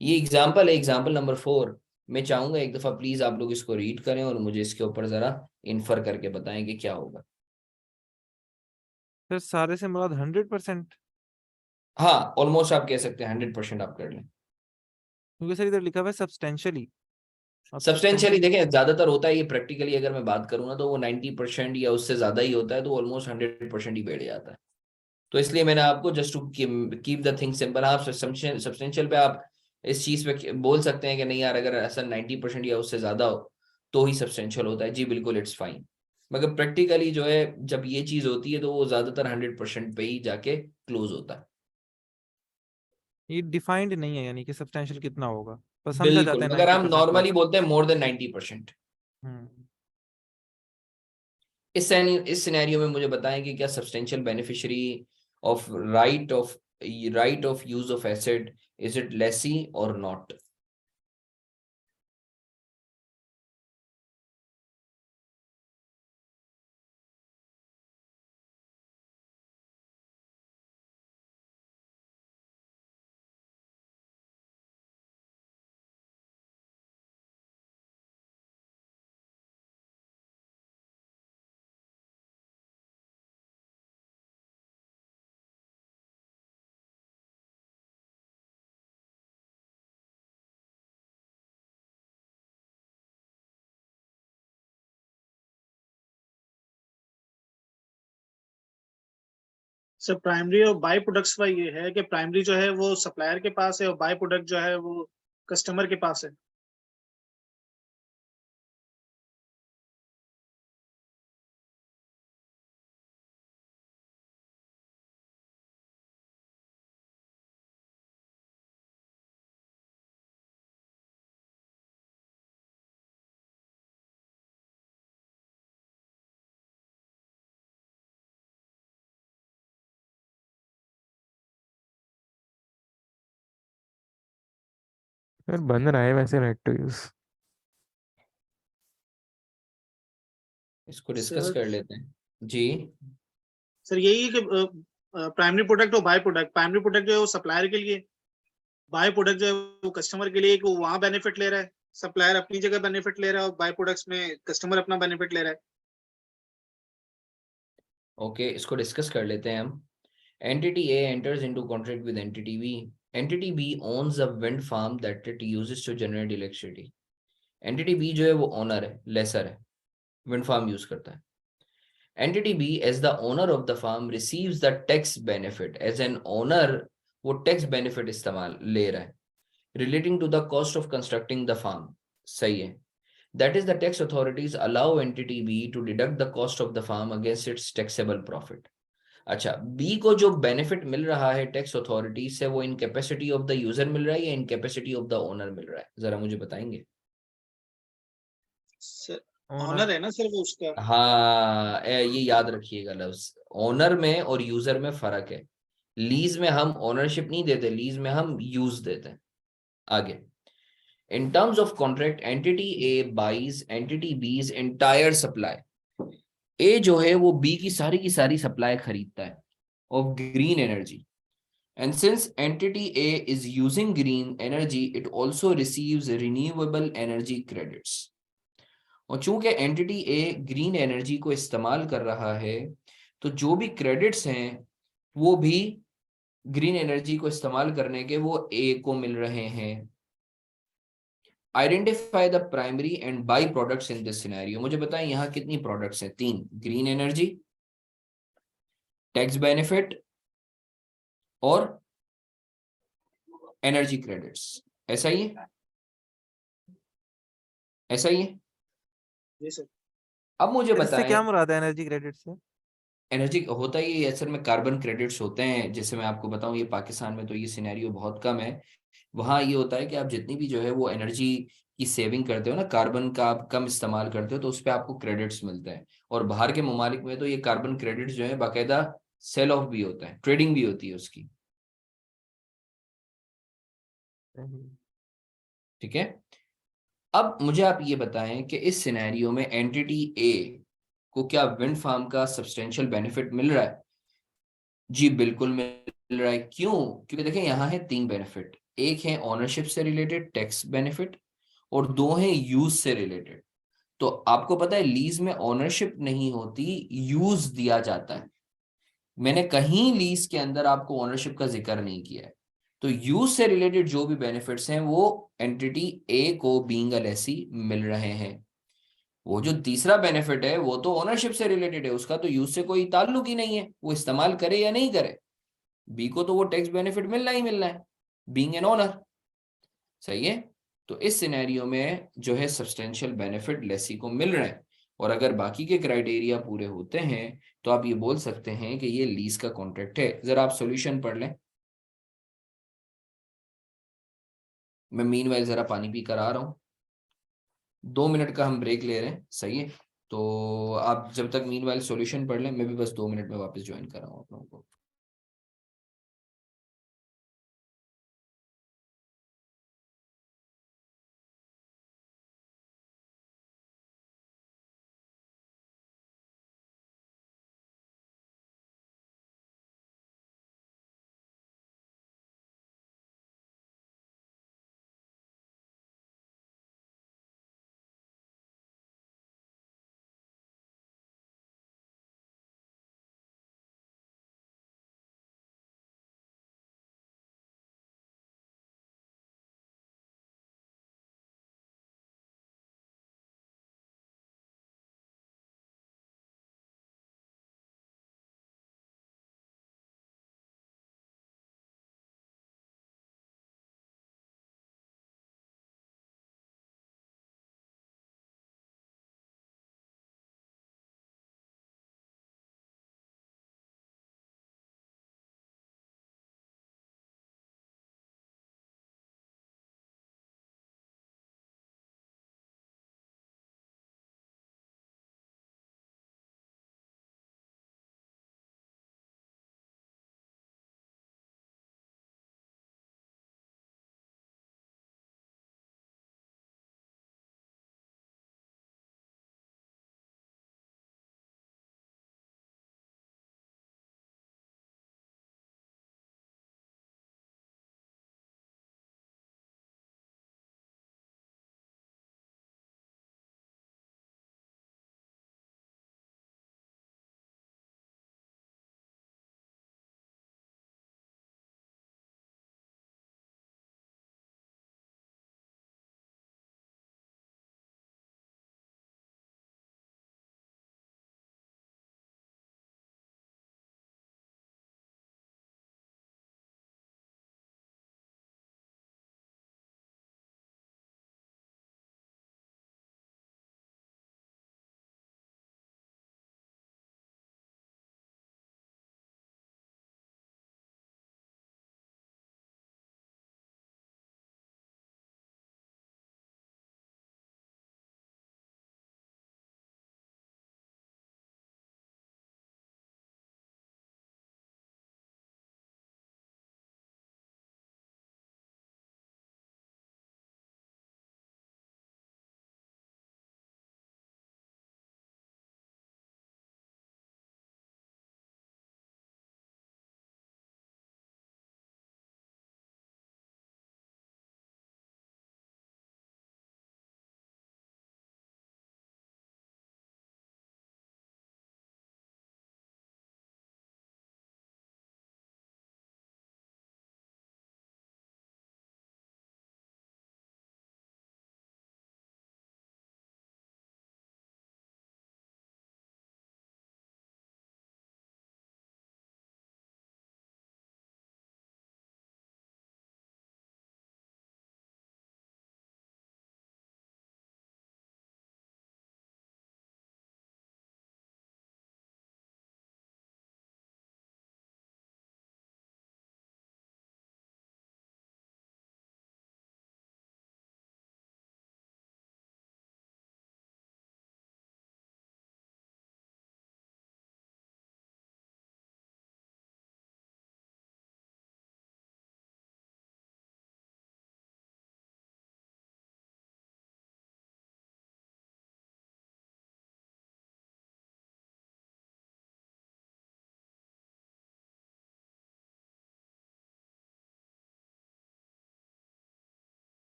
ये एग्जाम्पल है, एग्जाम्पल नंबर 4। मैं चाहूंगा एक दफा प्लीज आप लोग इसको रीड करें और मुझे इसके ऊपर जरा इन्फर करके बताएं कि क्या होगा। सर सारे से मुराद 100%? हाँ, ऑलमोस्ट आप कह सकते हैं 100% आप कर लें। क्योंकि सर इधर लिखा हुआ है सब्सटेंशियली। अब सब्सटेंशियली सब्सटेंशियल। देखें ज्यादातर होता है ये, प्रैक्टिकली अगर मैं बात करूँ ना तो वो 90% या उससे ज्यादा ही होता है, तो ऑलमोस्ट 100% ही बैठ जाता है। तो इसलिए मैंने आपको just to keep the thing simple, आप सब्सटेंशियल पे आप इस चीज पे बोल सकते हैं कि नहीं यार, अगर ऐसा 90% या उससे ज्यादा हो तो ही सब्सटेंशियल होता है। जी बिल्कुल, इट्स फाइन। मगर प्रैक्टिकली जो है जब ये चीज होती है तो वो ज्यादातर 100% पे ही जाके क्लोज होता है। ये डिफाइंड नहीं है यानी कि सब्सटेंशियल कितना होगा, बस समझा जाता बिल्कुल, है मगर हम 90% नॉर्मली प्लस। बोलते हैं मोर देन 90%। हम्म। इस सिनेरियो में मुझे बताएं कि क्या substantial beneficiary of right of use of asset, is it lessee और नॉट? सर प्राइमरी और बाय प्रोडक्ट्स का ये है कि प्राइमरी जो है वो सप्लायर के पास है और बाय प्रोडक्ट जो है वो कस्टमर के पास है। फिर बन रहा है वैसे राइट टू यूज। इसको डिस्कस सर कर लेते हैं जी। सर यही है कि प्राइमरी प्रोडक्ट और बाय प्रोडक्ट, प्राइमरी प्रोडक्ट जो है वो सप्लायर के लिए, बाय प्रोडक्ट जो है वो कस्टमर के लिए, कि वो वहां बेनिफिट ले रहा है, सप्लायर अपनी जगह बेनिफिट ले रहा है और बाय प्रोडक्ट्स में कस्टमर अपना बेनिफिट ले रहा है। ओके, इसको डिस्कस कर लेते हैं हम। Entity A enters into contract with entity B. Entity B owns a wind farm that it uses to generate electricity. Entity B जो है वो ओनर है, लेसर है, विंड फार्म यूज करता है। Entity B, as the owner of the farm, receives the tax benefit. As an owner, वो tax benefit इस्तेमाल ले रहा है, relating to the cost of constructing the farm. सही है. That is, the tax authorities allow entity B to deduct the cost of the farm against its taxable profit. अच्छा, B को जो benefit मिल रहा है tax authority से, वो in capacity of the user मिल रहा है या in capacity of the owner मिल रहा है? जरा मुझे बताएंगे. सर ओनर ऑनर है ना सर वो उसका। हाँ, ये याद रखिएगा लफ्ज, ओनर में और यूजर में फर्क है। लीज में हम ओनरशिप नहीं देते, लीज में हम यूज देते हैं। आगे, in terms of contract entity A buys entity B's entire supply. A जो है वो बी की सारी सप्लाई खरीदता है of green energy, and since entity A is using green energy it also receives renewable energy credits. और चूंकि entity ए green energy को इस्तेमाल कर रहा है, तो जो भी क्रेडिट्स हैं वो भी ग्रीन एनर्जी को इस्तेमाल करने के वो ए को मिल रहे हैं। Identify the primary and by products in this scenario. मुझे बताएं यहाँ कितनी प्रोडक्ट्स हैं? 3, ग्रीन एनर्जी, टैक्स बेनिफिट और एनर्जी क्रेडिट्स। ऐसा ही है, ऐसा ही है। जी सर। अब मुझे इससे बताएं, क्या मुराद है एनर्जी क्रेडिट से? एनर्जी होता ही ये असल में कार्बन क्रेडिट्स होते हैं। जैसे मैं आपको बताऊं, ये पाकिस्तान में तो ये सिनेरियो बहुत कम है। वहाँ ये होता है कि आप जितनी भी जो है वो एनर्जी की सेविंग करते हो ना, कार्बन का आप कम इस्तेमाल करते हो, तो उस पर आपको क्रेडिट्स मिलते हैं। और बाहर के ममालिक में तो ये कार्बन क्रेडिट्स जो है बाकायदा सेल ऑफ भी होता है, ट्रेडिंग भी होती है उसकी। ठीक है, अब मुझे आप ये बताएं कि इस सिनेरियो में एंटिटी ए को क्या विंड फार्म का सब्सटेंशियल बेनिफिट मिल रहा है? जी बिल्कुल मिल रहा है। क्यों? क्योंकि देखिए यहाँ है 3 बेनिफिट। एक है ओनरशिप से रिलेटेड टैक्स बेनिफिट और 2 है यूज से रिलेटेड। तो आपको पता है लीज में ओनरशिप नहीं होती, यूज दिया जाता है। मैंने कहीं लीज के अंदर आपको ओनरशिप का जिक्र नहीं किया है। तो यूज से रिलेटेड जो भी बेनिफिट्स हैं वो एंटिटी ए को बीइंग अ लेसी मिल रहे हैं। वो जो तीसरा बेनिफिट है वो तो ओनरशिप से रिलेटेड है, उसका तो यूज से कोई ताल्लुक ही नहीं है, वो इस्तेमाल करे या नहीं करे। बी को तो वो टैक्स बेनिफिट मिलना ही मिलना है, बीइंग एन ओनर। सही है। तो इस सिनेरियो में जो है सब्सटेंशियल बेनिफिट लेसी को मिल रहे हैं। और अगर बाकी के क्राइटेरिया पूरे होते हैं तो आप ये बोल सकते हैं कि ये लीज का कॉन्ट्रैक्ट है। जरा आप सॉल्यूशन पढ़ लें, मैं मीनवाइल जरा पानी पी कर आ रहा हूँ। 2 मिनट का हम ब्रेक ले रहे हैं, सही है। तो आप जब तक मीनवाइल सॉल्यूशन पढ़ लें, मैं भी बस 2 मिनट में वापस ज्वाइन कर रहा हूँ आप लोगों को।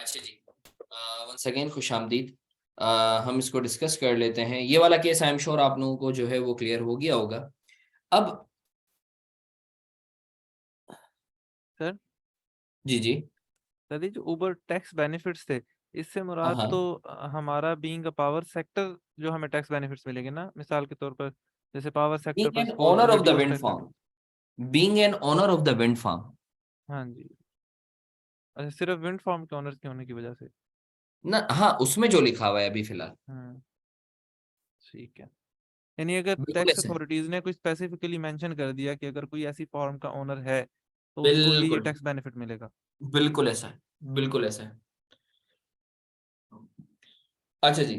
अच्छा जी, वंस अगेन खुशामदीद। हम इसको डिस्कस कर लेते हैं। ये वाला केस आई एम श्योर आप लोगों को जो है वो क्लियर हो गया होगा। अब सर जी जी, सर ये जो ऊबर टैक्स बेनिफिट्स थे, इससे हाँ मुराद हाँ, तो हमारा बीइंग अ पावर सेक्टर जो हमें टैक्स बेनिफिट्स मिलेंगे ना, मिसाल के तौर पर जैसे पावर सेक्टर बीइंग पर an suppose owner of the reduce wind tax. Farm, being an owner of the wind farm. हाँ जी। अच्छा, सिर्फ विंड फार्म के ओनर के होने की वजह से। ना हाँ, उसमें जो लिखा हुआ है अभी फिलहाल, हम्म, ठीक है। यानी अगर बिल्कुल टैक्स ऐसा है, अथॉरिटीज ने कोई स्पेसिफिकली मेंशन कर दिया कि अगर कोई ऐसी फॉर्म का ओनर है तो उसको ये बिल्कुल टैक्स बेनिफिट मिलेगा। बिल्कुल ऐसा है, बिल्कुल ऐसा है। अच्छा जी,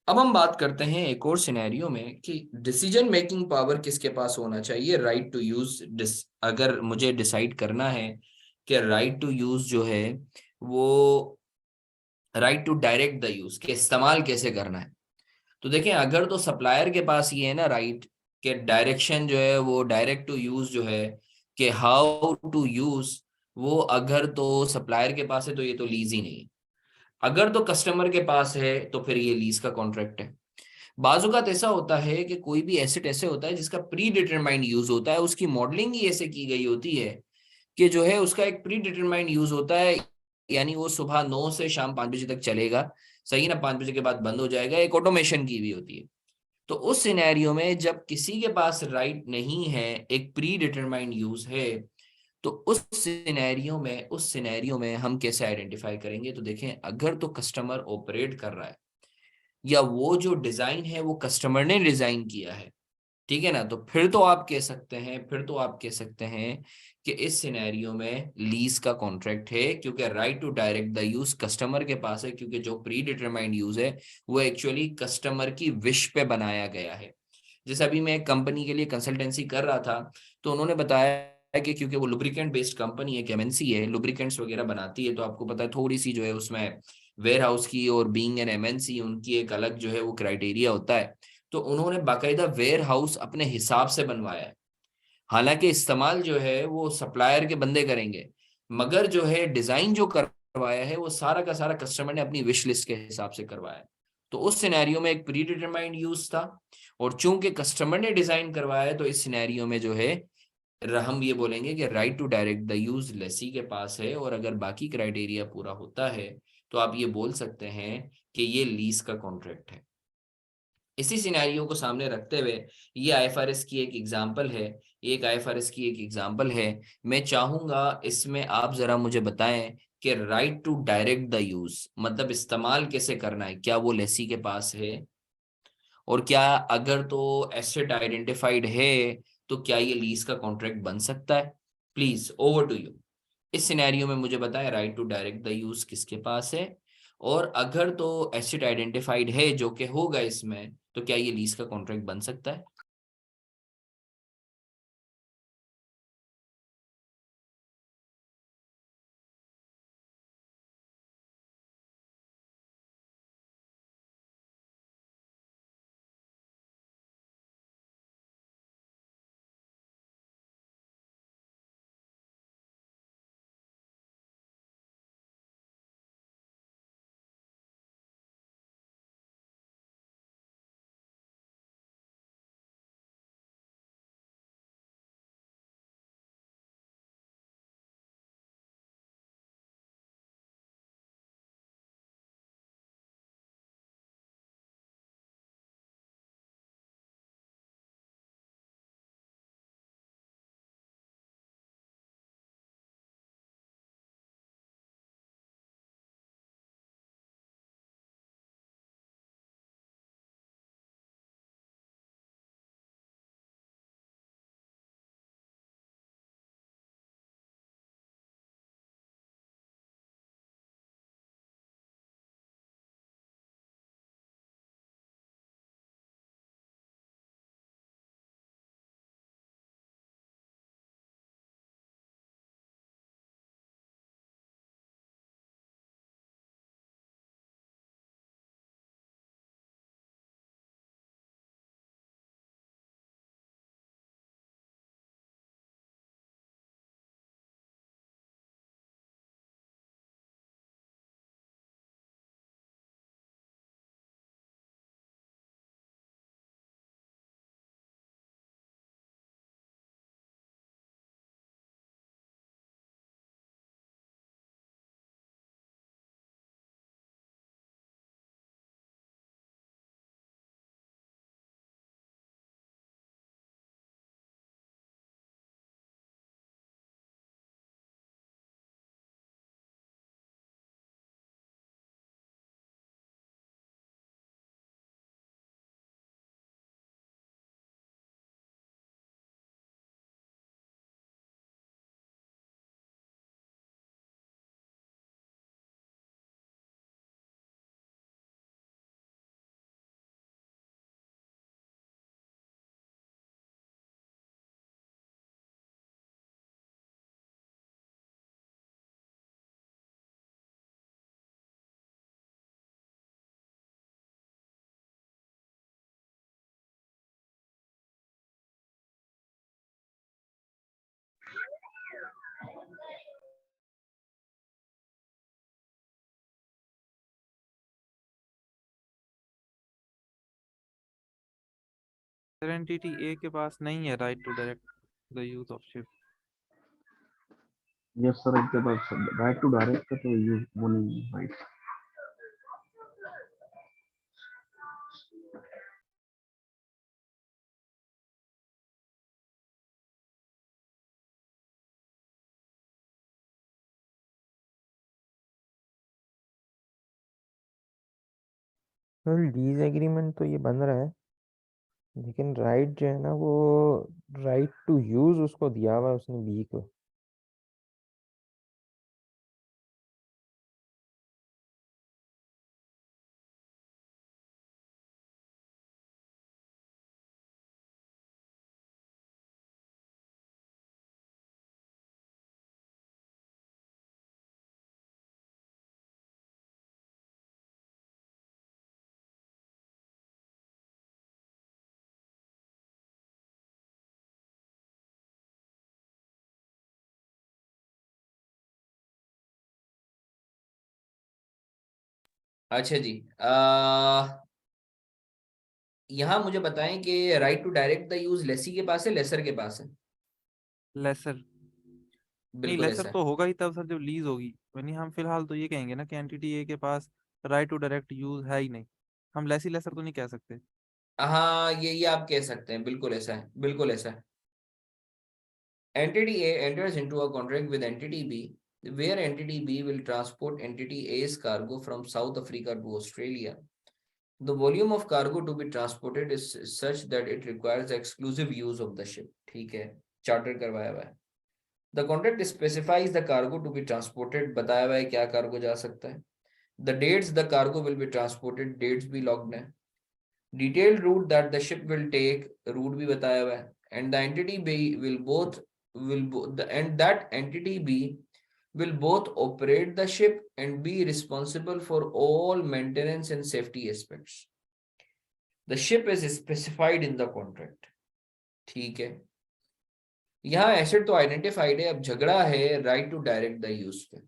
अब हम बात करते हैं एक और सिनेरियो में कि डिसीजन मेकिंग पावर किसके पास होना चाहिए। राइट टू यूज, अगर मुझे डिसाइड करना है कि राइट टू यूज जो है वो right to direct the use के इस्तेमाल कैसे करना है, तो देखें अगर तो सप्लायर के पास ये है ना राइट के डायरेक्शन जो है वो डायरेक्ट टू यूज जो है कि हाउ टू यूज, वो अगर तो सप्लायर के पास है तो ये तो लीज ही नहीं है। अगर तो कस्टमर के पास है तो फिर ये लीज का कॉन्ट्रैक्ट है। बाजुकात ऐसा होता है कि कोई भी एसेट ऐसे होता है जिसका प्री डिटरमाइंड यूज होता है, उसकी मॉडलिंग ही ऐसे की गई होती है कि जो है उसका एक प्री डिटरमाइंड यूज होता है, यानी वो सुबह 9 से शाम 5 बजे तक चलेगा, सही ना, 5 बजे के बाद बंद हो जाएगा, एक ऑटोमेशन की हुई होती है। तो उस सिनेरियो में जब किसी के पास राइट नहीं है, एक प्री डिटरमाइंड यूज है, तो उस सिनेरियो में हम कैसे आइडेंटिफाई करेंगे। तो देखें अगर तो कस्टमर ऑपरेट कर रहा है या वो जो डिजाइन है वो कस्टमर ने डिजाइन किया है, ठीक है ना, तो फिर तो आप कह सकते हैं कि इस सिनेरियो में लीज का कॉन्ट्रैक्ट है, क्योंकि right to direct the use customer के पास है, क्योंकि जो प्री डिटरमाइंड यूज है वो एक्चुअली कस्टमर की विश पे बनाया गया है। जैसे अभी मैं एक कंपनी के लिए कंसल्टेंसी कर रहा था, तो उन्होंने बताया कि क्योंकि वो लुब्रिकेंट बेस्ड कंपनी है, एमएनसी है, लुब्रिकेंट्स वगैरह बनाती है, तो आपको पता है थोड़ी सी जो है उसमें वेयर हाउस की और बीइंग एन एमएनसी उनकी एक अलग जो है वो क्राइटेरिया होता है। तो उन्होंने बाकायदा वेयर हाउस अपने हिसाब से बनवाया है, हालांकि इस्तेमाल जो है वो सप्लायर के बंदे करेंगे, मगर जो है डिजाइन जो करवाया है वो सारा का सारा कस्टमर ने अपनी विश लिस्ट के हिसाब से करवाया है। तो उस सिनेरियो में एक प्री डिटरमाइंड यूज था, और चूंकि कस्टमर ने डिजाइन करवाया है तो इस सिनेरियो में जो है हम ये बोलेंगे कि right to direct the use lessee के पास है, और अगर बाकी क्राइटेरिया पूरा होता है तो आप ये बोल सकते हैं कि ये लीज का कॉन्ट्रैक्ट है। इसी सिनेरियो को सामने रखते हुए ये आईएफआरएस की एक एग्जांपल है, मैं चाहूंगा इसमें आप जरा मुझे बताएं कि right to direct the use मतलब इस्तेमाल कैसे करना है, क्या वो लेसी के पास है, और क्या अगर तो एसेट आइडेंटिफाइड है तो क्या ये लीज का कॉन्ट्रैक्ट बन सकता है। Please over to you. इस सिनेरियो में मुझे बताएं right to direct the use किसके पास है, और अगर तो एसेट आइडेंटिफाइड है जो कि होगा इसमें, तो क्या ये लीज का कॉन्ट्रैक्ट बन सकता है। सर एंटिटी ए के पास नहीं है right to direct the use of ship. Yes sir, इनके पास राइट टू डायरेक्ट का तो यूज वो नहीं है, राइट। सर लीज एग्रीमेंट तो ये बन रहा है, लेकिन राइट जो है ना वो राइट टू यूज उसको दिया हुआ है उसने बी को। अच्छा जी, यहाँ मुझे बताएं कि right to direct the use lessee के पास है, लेसर के पास है? लेसर नहीं, बिल्कुल लेसर ऐसा है। तो होगा ही तब सर जब लीज होगी, यानी हम फिलहाल तो ये कहेंगे ना कि एंटिटी ए के पास राइट टू डायरेक्ट यूज है ही नहीं, हम लेसी लेसर तो नहीं कह सकते। हाँ, ये आप कह सकते हैं, बिल्कुल ऐसा है, बिल्कुल ऐसा है। Entity A enters into a contract with Entity B, where Entity B will transport Entity A's cargo from South Africa to Australia. The volume of cargo to be transported is such that it requires exclusive use of the ship. ठीक है, charter करवाया हुआ है। The contract specifies the cargo to be transported, बताया हुआ है क्या cargo जा सकता है। The dates the cargo will be transported, dates भी logged है। Detailed route that the ship will take, route भी बताया हुआ है। And the entity B will both and that entity B will both operate the ship and be responsible for all maintenance and safety aspects. The ship is specified in the contract. ठीक है, यहाँ asset तो identified है, अब झगड़ा है right to direct the use पे।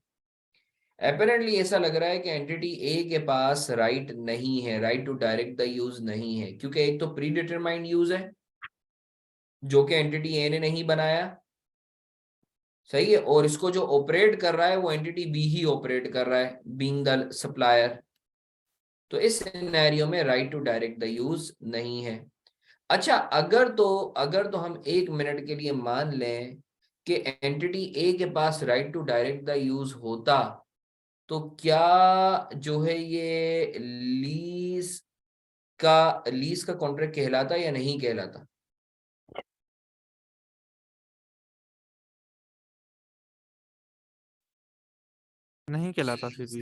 Apparently ऐसा लग रहा है कि एंटिटी ए के पास राइट नहीं है, right to direct the use नहीं है, क्योंकि एक तो प्री डिटरमाइंड यूज है जो कि एंटिटी ए ने नहीं बनाया, सही है, और इसको जो ऑपरेट कर रहा है वो एंटिटी बी ही ऑपरेट कर रहा है बीइंग द सप्लायर। तो इस सिनेरियो में right to direct the use नहीं है। अच्छा, अगर तो हम 1 मिनट के लिए मान लें कि एंटिटी ए के पास right to direct the use होता, तो क्या जो है ये लीज का कॉन्ट्रैक्ट कहलाता या नहीं कहलाता? नहीं कहलाता फिर भी।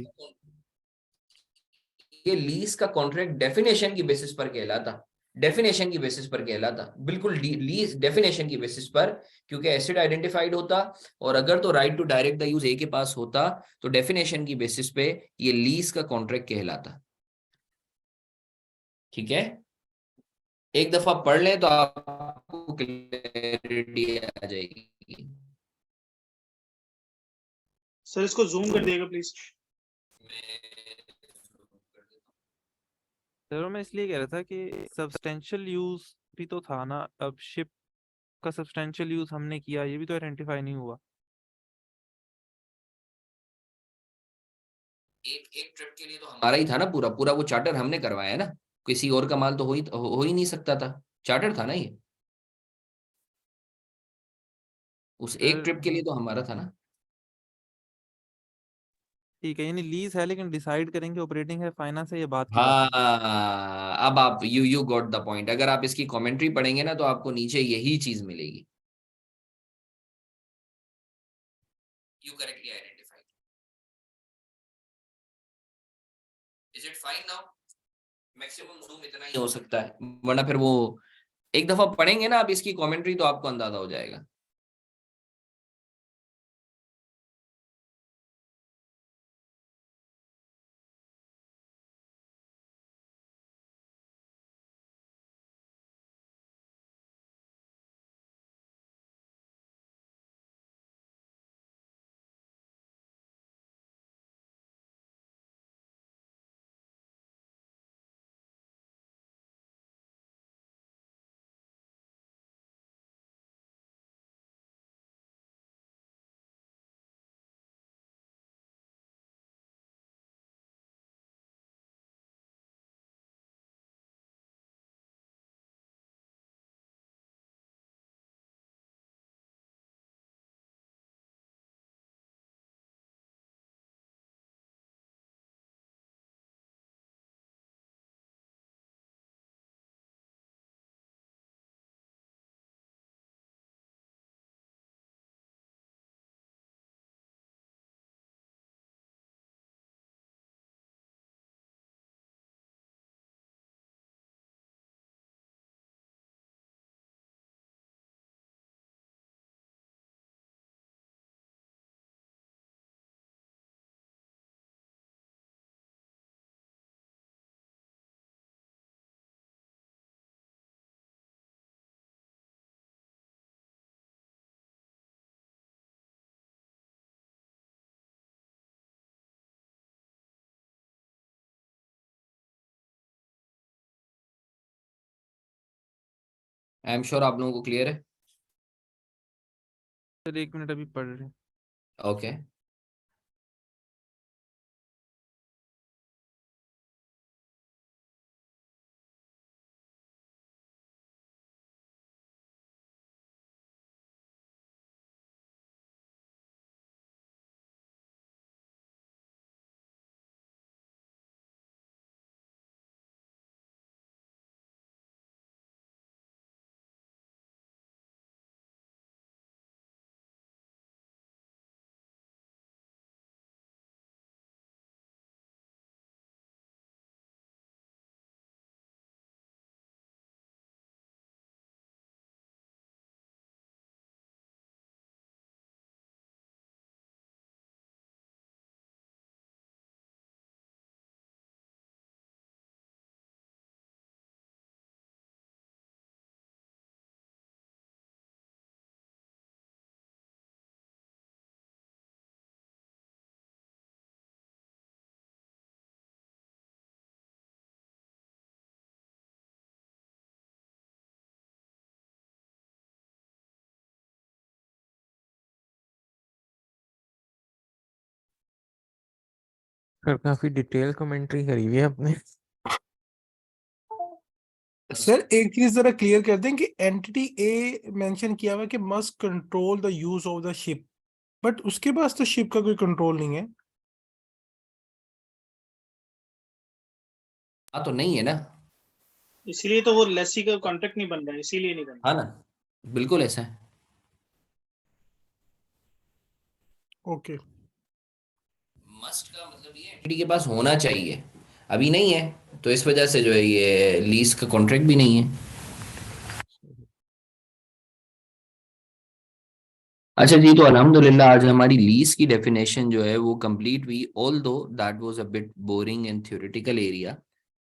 ये लीज का कॉन्ट्रैक्ट डेफिनेशन की बेसिस पर कहलाता, डेफिनेशन की बेसिस पर कहलाता, बिल्कुल लीज डेफिनेशन की बेसिस पर, क्योंकि एसिड आइडेंटिफाइड होता, और अगर तो right to direct the use A के पास होता तो डेफिनेशन की बेसिस पे ये लीज का कॉन्ट्रैक्ट कहलाता। ठीक है, एक दफा पढ़ लें तो आपको क्लैरिटी आ जाएगी। सर इसको जूम कर देगा प्लीज। सर मैं इसलिए कह रहा था कि सब्सटेंशियल यूज भी तो था ना, अब शिप का सब्सटेंशियल यूज हमने किया, ये भी तो आइडेंटिफाई नहीं हुआ। एक ट्रिप के लिए तो हमारा ही था ना, पूरा पूरा वो चार्टर हमने करवाया ना, किसी और का माल तो हो ही नहीं सकता था, चार्टर था ना ये, उस एक सर ट्रिप के लिए तो हमारा था ना। ठीक है, यानी लीज है लेकिन डिसाइड करेंगे ऑपरेटिंग है फाइनेंस है, ये बात की बात है। हाँ, अब आप यू गॉट द पॉइंट। अगर आप इसकी कमेंट्री पढ़ेंगे ना तो आपको नीचे यही चीज मिलेगी। You correctly identified. Is it fine now? Maximum zoom इतना ही हो सकता है, वरना फिर वो एक दफा पढ़ेंगे ना आप इसकी कमेंट्री तो आपको अंदाजा हो जाएगा। आई एम श्योर आप लोगों को क्लियर है। सर 1 मिनट अभी पढ़ रहे हैं। ओके सर काफी डिटेल कमेंट्री करी हुई है आपने। सर एक चीज जरा क्लियर कर दें कि एंटिटी ए मेंशन किया हुआ है कि must control the use of the ship, but उसके पास तो शिप का कोई कंट्रोल नहीं है। हाँ तो नहीं है ना। इसीलिए तो वो लेसी का कॉन्ट्रैक्ट नहीं बन रहा है, इसीलिए नहीं बन रहा। हाँ ना, बिल्कुल ऐसा है। ओके मस्ट का मतलब ये एंटिटी के पास होना चाहिए, अभी नहीं है, तो इस वजह से जो है ये लीज का कॉन्ट्रैक्ट भी नहीं है। अच्छा जी, तो अल्हम्दुलिल्लाह आज हमारी लीज की डेफिनेशन जो है वो कंप्लीट हुई, although that was a bit boring in theoretical area,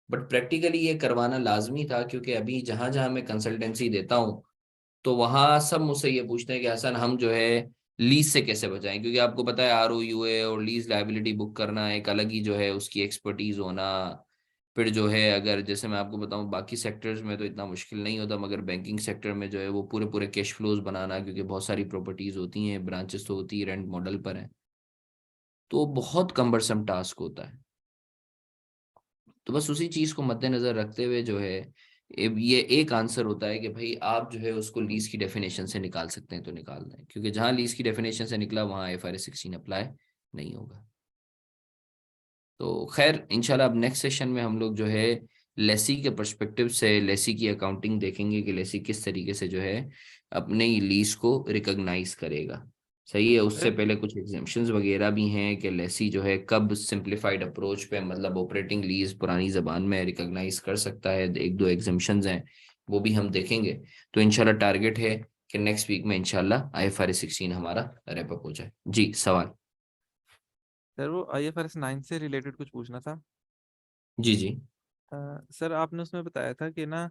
but practically ये करवाना लाजमी था, क्योंकि अभी जहां जहां मैं कंसल्टेंसी देता हूँ तो वहाँ सब मुझसे ये पूछते हैं कि हसन हम जो है लीज से कैसे बचाएं, क्योंकि आपको पता है ROUA और लीज लायबिलिटी बुक करना एक अलग ही जो है उसकी एक्सपर्टीज होना। फिर जो है अगर जैसे मैं आपको बताऊं बाकी सेक्टर्स में तो इतना मुश्किल नहीं होता, मगर बैंकिंग सेक्टर में जो है वो पूरे पूरे कैश फ्लोज बनाना, क्योंकि बहुत सारी प्रॉपर्टीज होती हैं, ब्रांचेस तो होती है, रेंट मॉडल पर है, तो बहुत कम्बरसम टास्क होता है। तो बस उसी चीज को मद्देनजर रखते हुए जो है ये एक आंसर होता है कि भाई आप जो है उसको लीज की डेफिनेशन से निकाल सकते हैं तो निकाल दें, क्योंकि जहां लीज की डेफिनेशन से निकला वहां IFRS 16 अप्लाई नहीं होगा। तो खैर इंशाल्लाह अब नेक्स्ट सेशन में हम लोग जो है लेसी के पर्सपेक्टिव से लेसी की अकाउंटिंग देखेंगे कि लेसी किस तरीके से जो है अपने लीज को रिकॉग्नाइज करेगा। सही है, उससे पहले कुछ एग्जेम्पशंस वगैरह भी हैं कि लेसी जो है कब सिंप्लीफाइड अप्रोच पे मतलब ऑपरेटिंग लीज पुरानी जबान में रिकॉग्नाइज कर सकता है, एक दो एग्जेम्पशंस हैं वो भी हम देखेंगे। तो इंशाल्लाह टारगेट है कि नेक्स्ट वीक में इंशाल्लाह IFRS 16 हमारा रैप अप हो जाए। जी सवाल। सर वो IFRS 9 से रिलेटेड कुछ पूछना था। जी जी सर आपने उसमें बताया था कि ना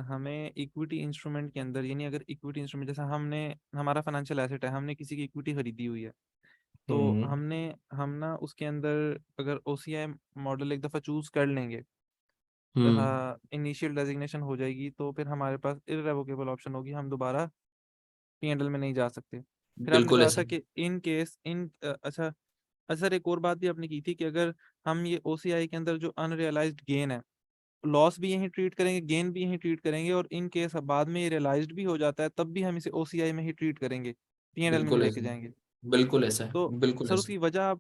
हमें इक्विटी इंस्ट्रूमेंट के अंदर, यानी अगर इक्विटी इंस्ट्रूमेंट जैसा हमने, हमारा फाइनेंशियल एसेट है, हमने किसी की इक्विटी खरीदी हुई है, तो हमने हम ना उसके अंदर अगर OCI मॉडल एक दफ़ा चूज कर लेंगे, इनिशियल डेजिग्नेशन हो जाएगी, तो फिर हमारे पास इररेवोकेबल ऑप्शन होगी, हम दोबारा P&L में नहीं जा सकते। फिर आपने बिल्कुल बताया ऐसा। था कि इन केस अच्छा सर एक और बात भी आपने की थी कि अगर हम ये OCI के अंदर जो अनरियलाइज्ड गेन है, लॉस भी यही ट्रीट करेंगे, गेन भी यही ट्रीट करेंगे, और इन केस बाद में ये रियलाइज्ड भी हो जाता है तब भी हम इसे OCI में ही ट्रीट करेंगे, P&L में नहीं बिल्कुल लेके ऐसा। जाएंगे। बिल्कुल ऐसा है। तो बिल्कुल सर ऐसा।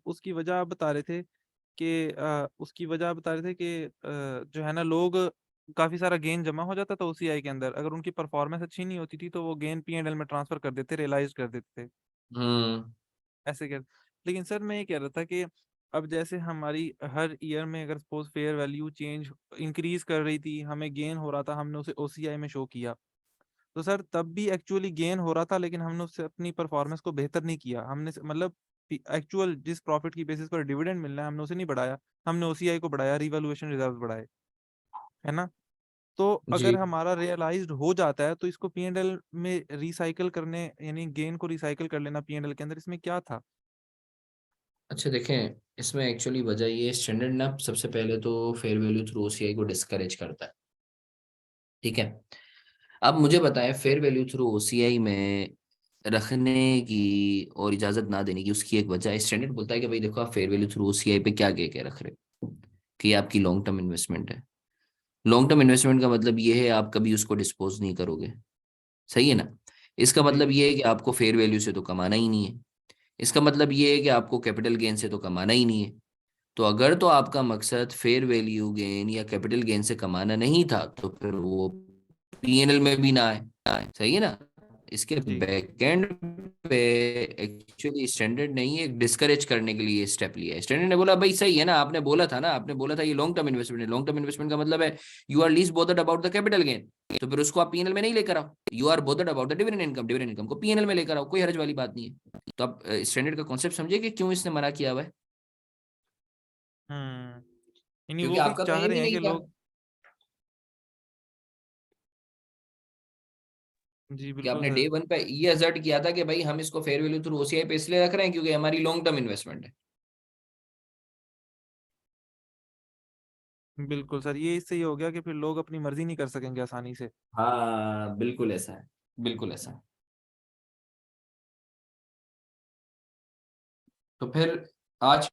उसकी वजह आप बता रहे थे कि उसकी वजह आप बता रहे थे कि जो है ना, लोग काफी सारा गेन जमा हो जाता था OCI के अंदर, अगर उनकी परफॉर्मेंस अच्छी नहीं होती थी तो वो गेन P&L में ट्रांसफर कर देते, रियलाइज कर देते थे, हम्म ऐसे कर। लेकिन सर मैं ये कह रहा था कि अब जैसे हमारी हर ईयर में अगर suppose fair value change increase कर रही थी, हमें गेन हो रहा था, हमने उसे OCI में शो किया, तो सर तब भी एक्चुअली गेन हो रहा था, लेकिन हमने उससे अपनी परफॉर्मेंस को बेहतर नहीं किया, हमने मतलब एक्चुअल जिस प्रॉफिट की बेसिस पर डिविडेंड मिलना है हमने उसे नहीं बढ़ाया, हमने OCI को बढ़ाया, रिवैल्यूएशन रिजर्व बढ़ाए, है ना। तो जी। अगर हमारा रियलाइज्ड हो जाता है तो इसको P&L में रिसाइकल करने, यानी गेन को रिसाइकल कर लेना P&L के अंदर, इसमें क्या था। अच्छा देखें, इसमें एक्चुअली वजह ये स्टैंडर्ड ना सबसे पहले तो फेयर वैल्यू थ्रू OCI को डिस्करेज करता है, ठीक है। अब मुझे बताएं फेयर वैल्यू थ्रू ओसीआई में रखने की और इजाजत ना देने की उसकी एक वजह है। स्टैंडर्ड बोलता है कि भाई देखो आप फेयर वैल्यू थ्रू ओसीआई पे क्या कह के रख रहे हो कि ये आपकी लॉन्ग टर्म इन्वेस्टमेंट है। लॉन्ग टर्म इन्वेस्टमेंट का मतलब ये है आप कभी उसको डिस्पोज नहीं करोगे, सही है ना। इसका जी मतलब ये है कि आपको फेयर वैल्यू से तो कमाना ही नहीं है। इसका मतलब ये है कि आपको कैपिटल गेन से तो कमाना ही नहीं है। तो अगर तो आपका मकसद फेयर वैल्यू गेन या कैपिटल गेन से कमाना नहीं था तो फिर वो पीएनएल में भी ना आए, सही है ना। इसके जी बैकएंड पे एक्चुअली स्टैंडर्ड नहीं है, एक डिस्करेज करने के लिए स्टेप लिया है। स्टैंडर्ड ने बोला भाई सही है ना, आपने बोला था ना, आपने बोला था ये लॉन्ग टर्म इन्वेस्टमेंट है। लॉन्ग टर्म इन्वेस्टमेंट का मतलब है you are least bothered about the capital gain, तो फिर उसको आप पीएनएल में नहीं लेकर आओ। You are bothered about the dividend income, dividend income को पीएनएल में लेकर आओ, कोई हर्ज वाली बात नहीं है। तो आप स्टैंडर्ड का कॉन्सेप्ट समझिए कि क्यों इसने मना किया हुआ है। यानी क्योंकि वो भी आपका तो चाह एम रहे ही हैं नहीं कि था। लोग, जी कि बिल्कुल आपने डे सर, वन पे ये असर्ट किया था कि भाई हम इसको फेयर वैल्यू थ्रू ओसीआई पे इसलिए रख रहे हैं क्योंकि हमारी लॉन्ग टर्म इन्वेस्टमेंट है। बिल्कुल सर, ये इससे ये हो गया कि फिर लोग अपनी मर्जी नहीं कर सकेंगे आसानी से। हाँ बिल्कुल ऐसा है, बिल्कुल ऐसा है। तो फिर आज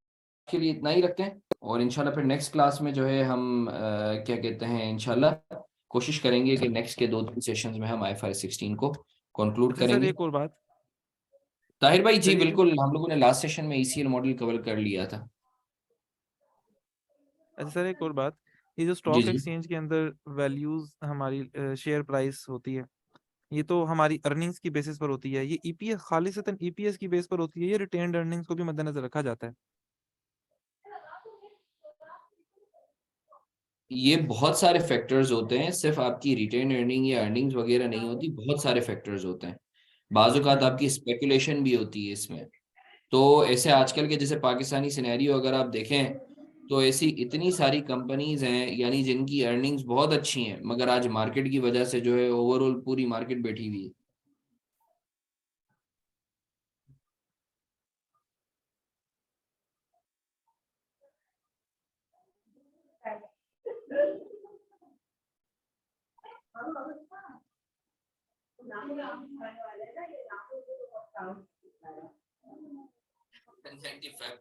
के लिए इतना ही रखते हैं और इंशाल्लाह फिर नेक्स्ट क्लास में जो है हम क्या कहते हैं इंशाल्लाह कोशिश करेंगे कि नेक्स्ट के 2-3 सेशंस में हम IFRS 16 को कंक्लूड अच्छा सर, करेंगे। एक और बात ताहिर भाई जी सर, ये जो, बिल्कुल, हम लोगों ने लास्ट सेशन में ECL मॉडल कवर कर लिया था। अच्छा सर एक और बात, ये जो जी स्टॉक जी एक्सचेंज के अंदर वैल्यूज हमारी शेयर प्राइस होती है, ये तो हमारी अर्निंग्स की बेसिस पर होती है। ये ईपीएस खालिसतन ईपीएस की बेस पर होती है, ये रिटेन्ड अर्निंग्स को भी मद्देनजर रखा जाता है? ये बहुत सारे फैक्टर्स होते हैं, सिर्फ आपकी रिटेन अर्निंग या अर्निंग्स वगैरह नहीं होती, बहुत सारे फैक्टर्स होते हैं। बाज़ औक़ात आपकी स्पेकुलेशन भी होती है इसमें। तो ऐसे आजकल के जैसे पाकिस्तानी सिनेरियो अगर आप देखें तो ऐसी इतनी सारी कंपनीज हैं यानी जिनकी अर्निंग्स बहुत अच्छी हैं मगर आज मार्केट की वजह से जो है ओवरऑल पूरी मार्केट बैठी हुई है।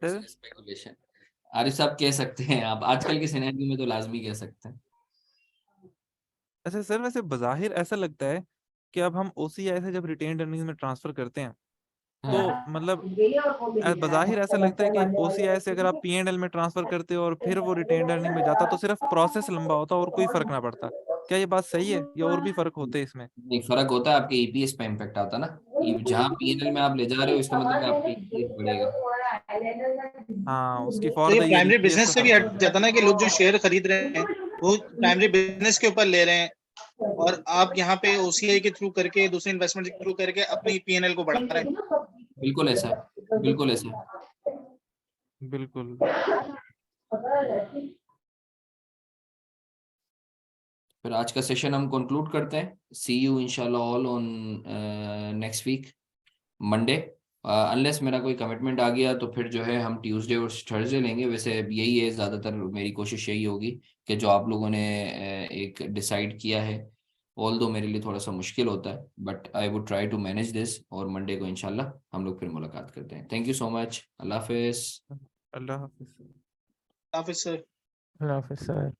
सर 95% स्पेकुलेशन आरिफ साहब कह सकते हैं, आप आजकल के सिनेरियो में तो लाजमी कह सकते हैं। अच्छा सर, वैसे बज़ाहिर ऐसा लगता है कि अब हम ओसीआई से जब रिटेन्ड अर्निंग्स में ट्रांसफर करते हैं तो मतलब बज़ाहिर ऐसा लगता है कि ओसीआई से अगर आप पीएनएल में ट्रांसफर करते हो और फिर वो रिटेन्ड अर्निंग में जाता तो सिर्फ प्रोसेस लंबा होता और कोई फर्क ना पड़ता। क्या ये बात सही है या और भी फर्क होते हैं इसमें? नहीं, फर्क होता है, आपके ईपीएस पे इम्पेक्ट आता ना। जहां पीएनएल में आप ले जा रहे हो इसका मतलब है आपका ईपीएस बढ़ेगा। हाँ, उसकी तो फॉर ये the year primary EPS business का से भी फर्क हट होता है। जाता ना कि लोग जो शेयर खरीद रहे हैं वो प्राइमरी बिजनेस के ऊपर ले रहे हैं और आप यहाँ पे ओसीआई के थ्रू करके दूसरे इन्वेस्टमेंट के थ्रू करके अपनी पीएनएल को बढ़ा रहे हैं। बिल्कुल ऐसा है, बिल्कुल ऐसा है। बिल्कुल। फिर आज का सेशन हम कंक्लूड करते हैं। सी यू इंशाल्लाह all on next week Monday. Unless मेरा कोई कमिटमेंट आ गया तो फिर जो है हम ट्यूसडे और थर्सडे लेंगे। वैसे यही है, ज़्यादातर मेरी कोशिश यही होगी कि जो आप लोगों ने एक डिसाइड किया है, ऑल दो मेरे लिए थोड़ा सा मुश्किल होता है but I would try to manage this. और मंडे को इंशाल्लाह हम लोग फिर मुलाकात करते हैं। Thank you so much. अल्लाह हाफिज़। अल्लाह हाफिज। हाफिज सर। अल्लाह हाफिज़ सर।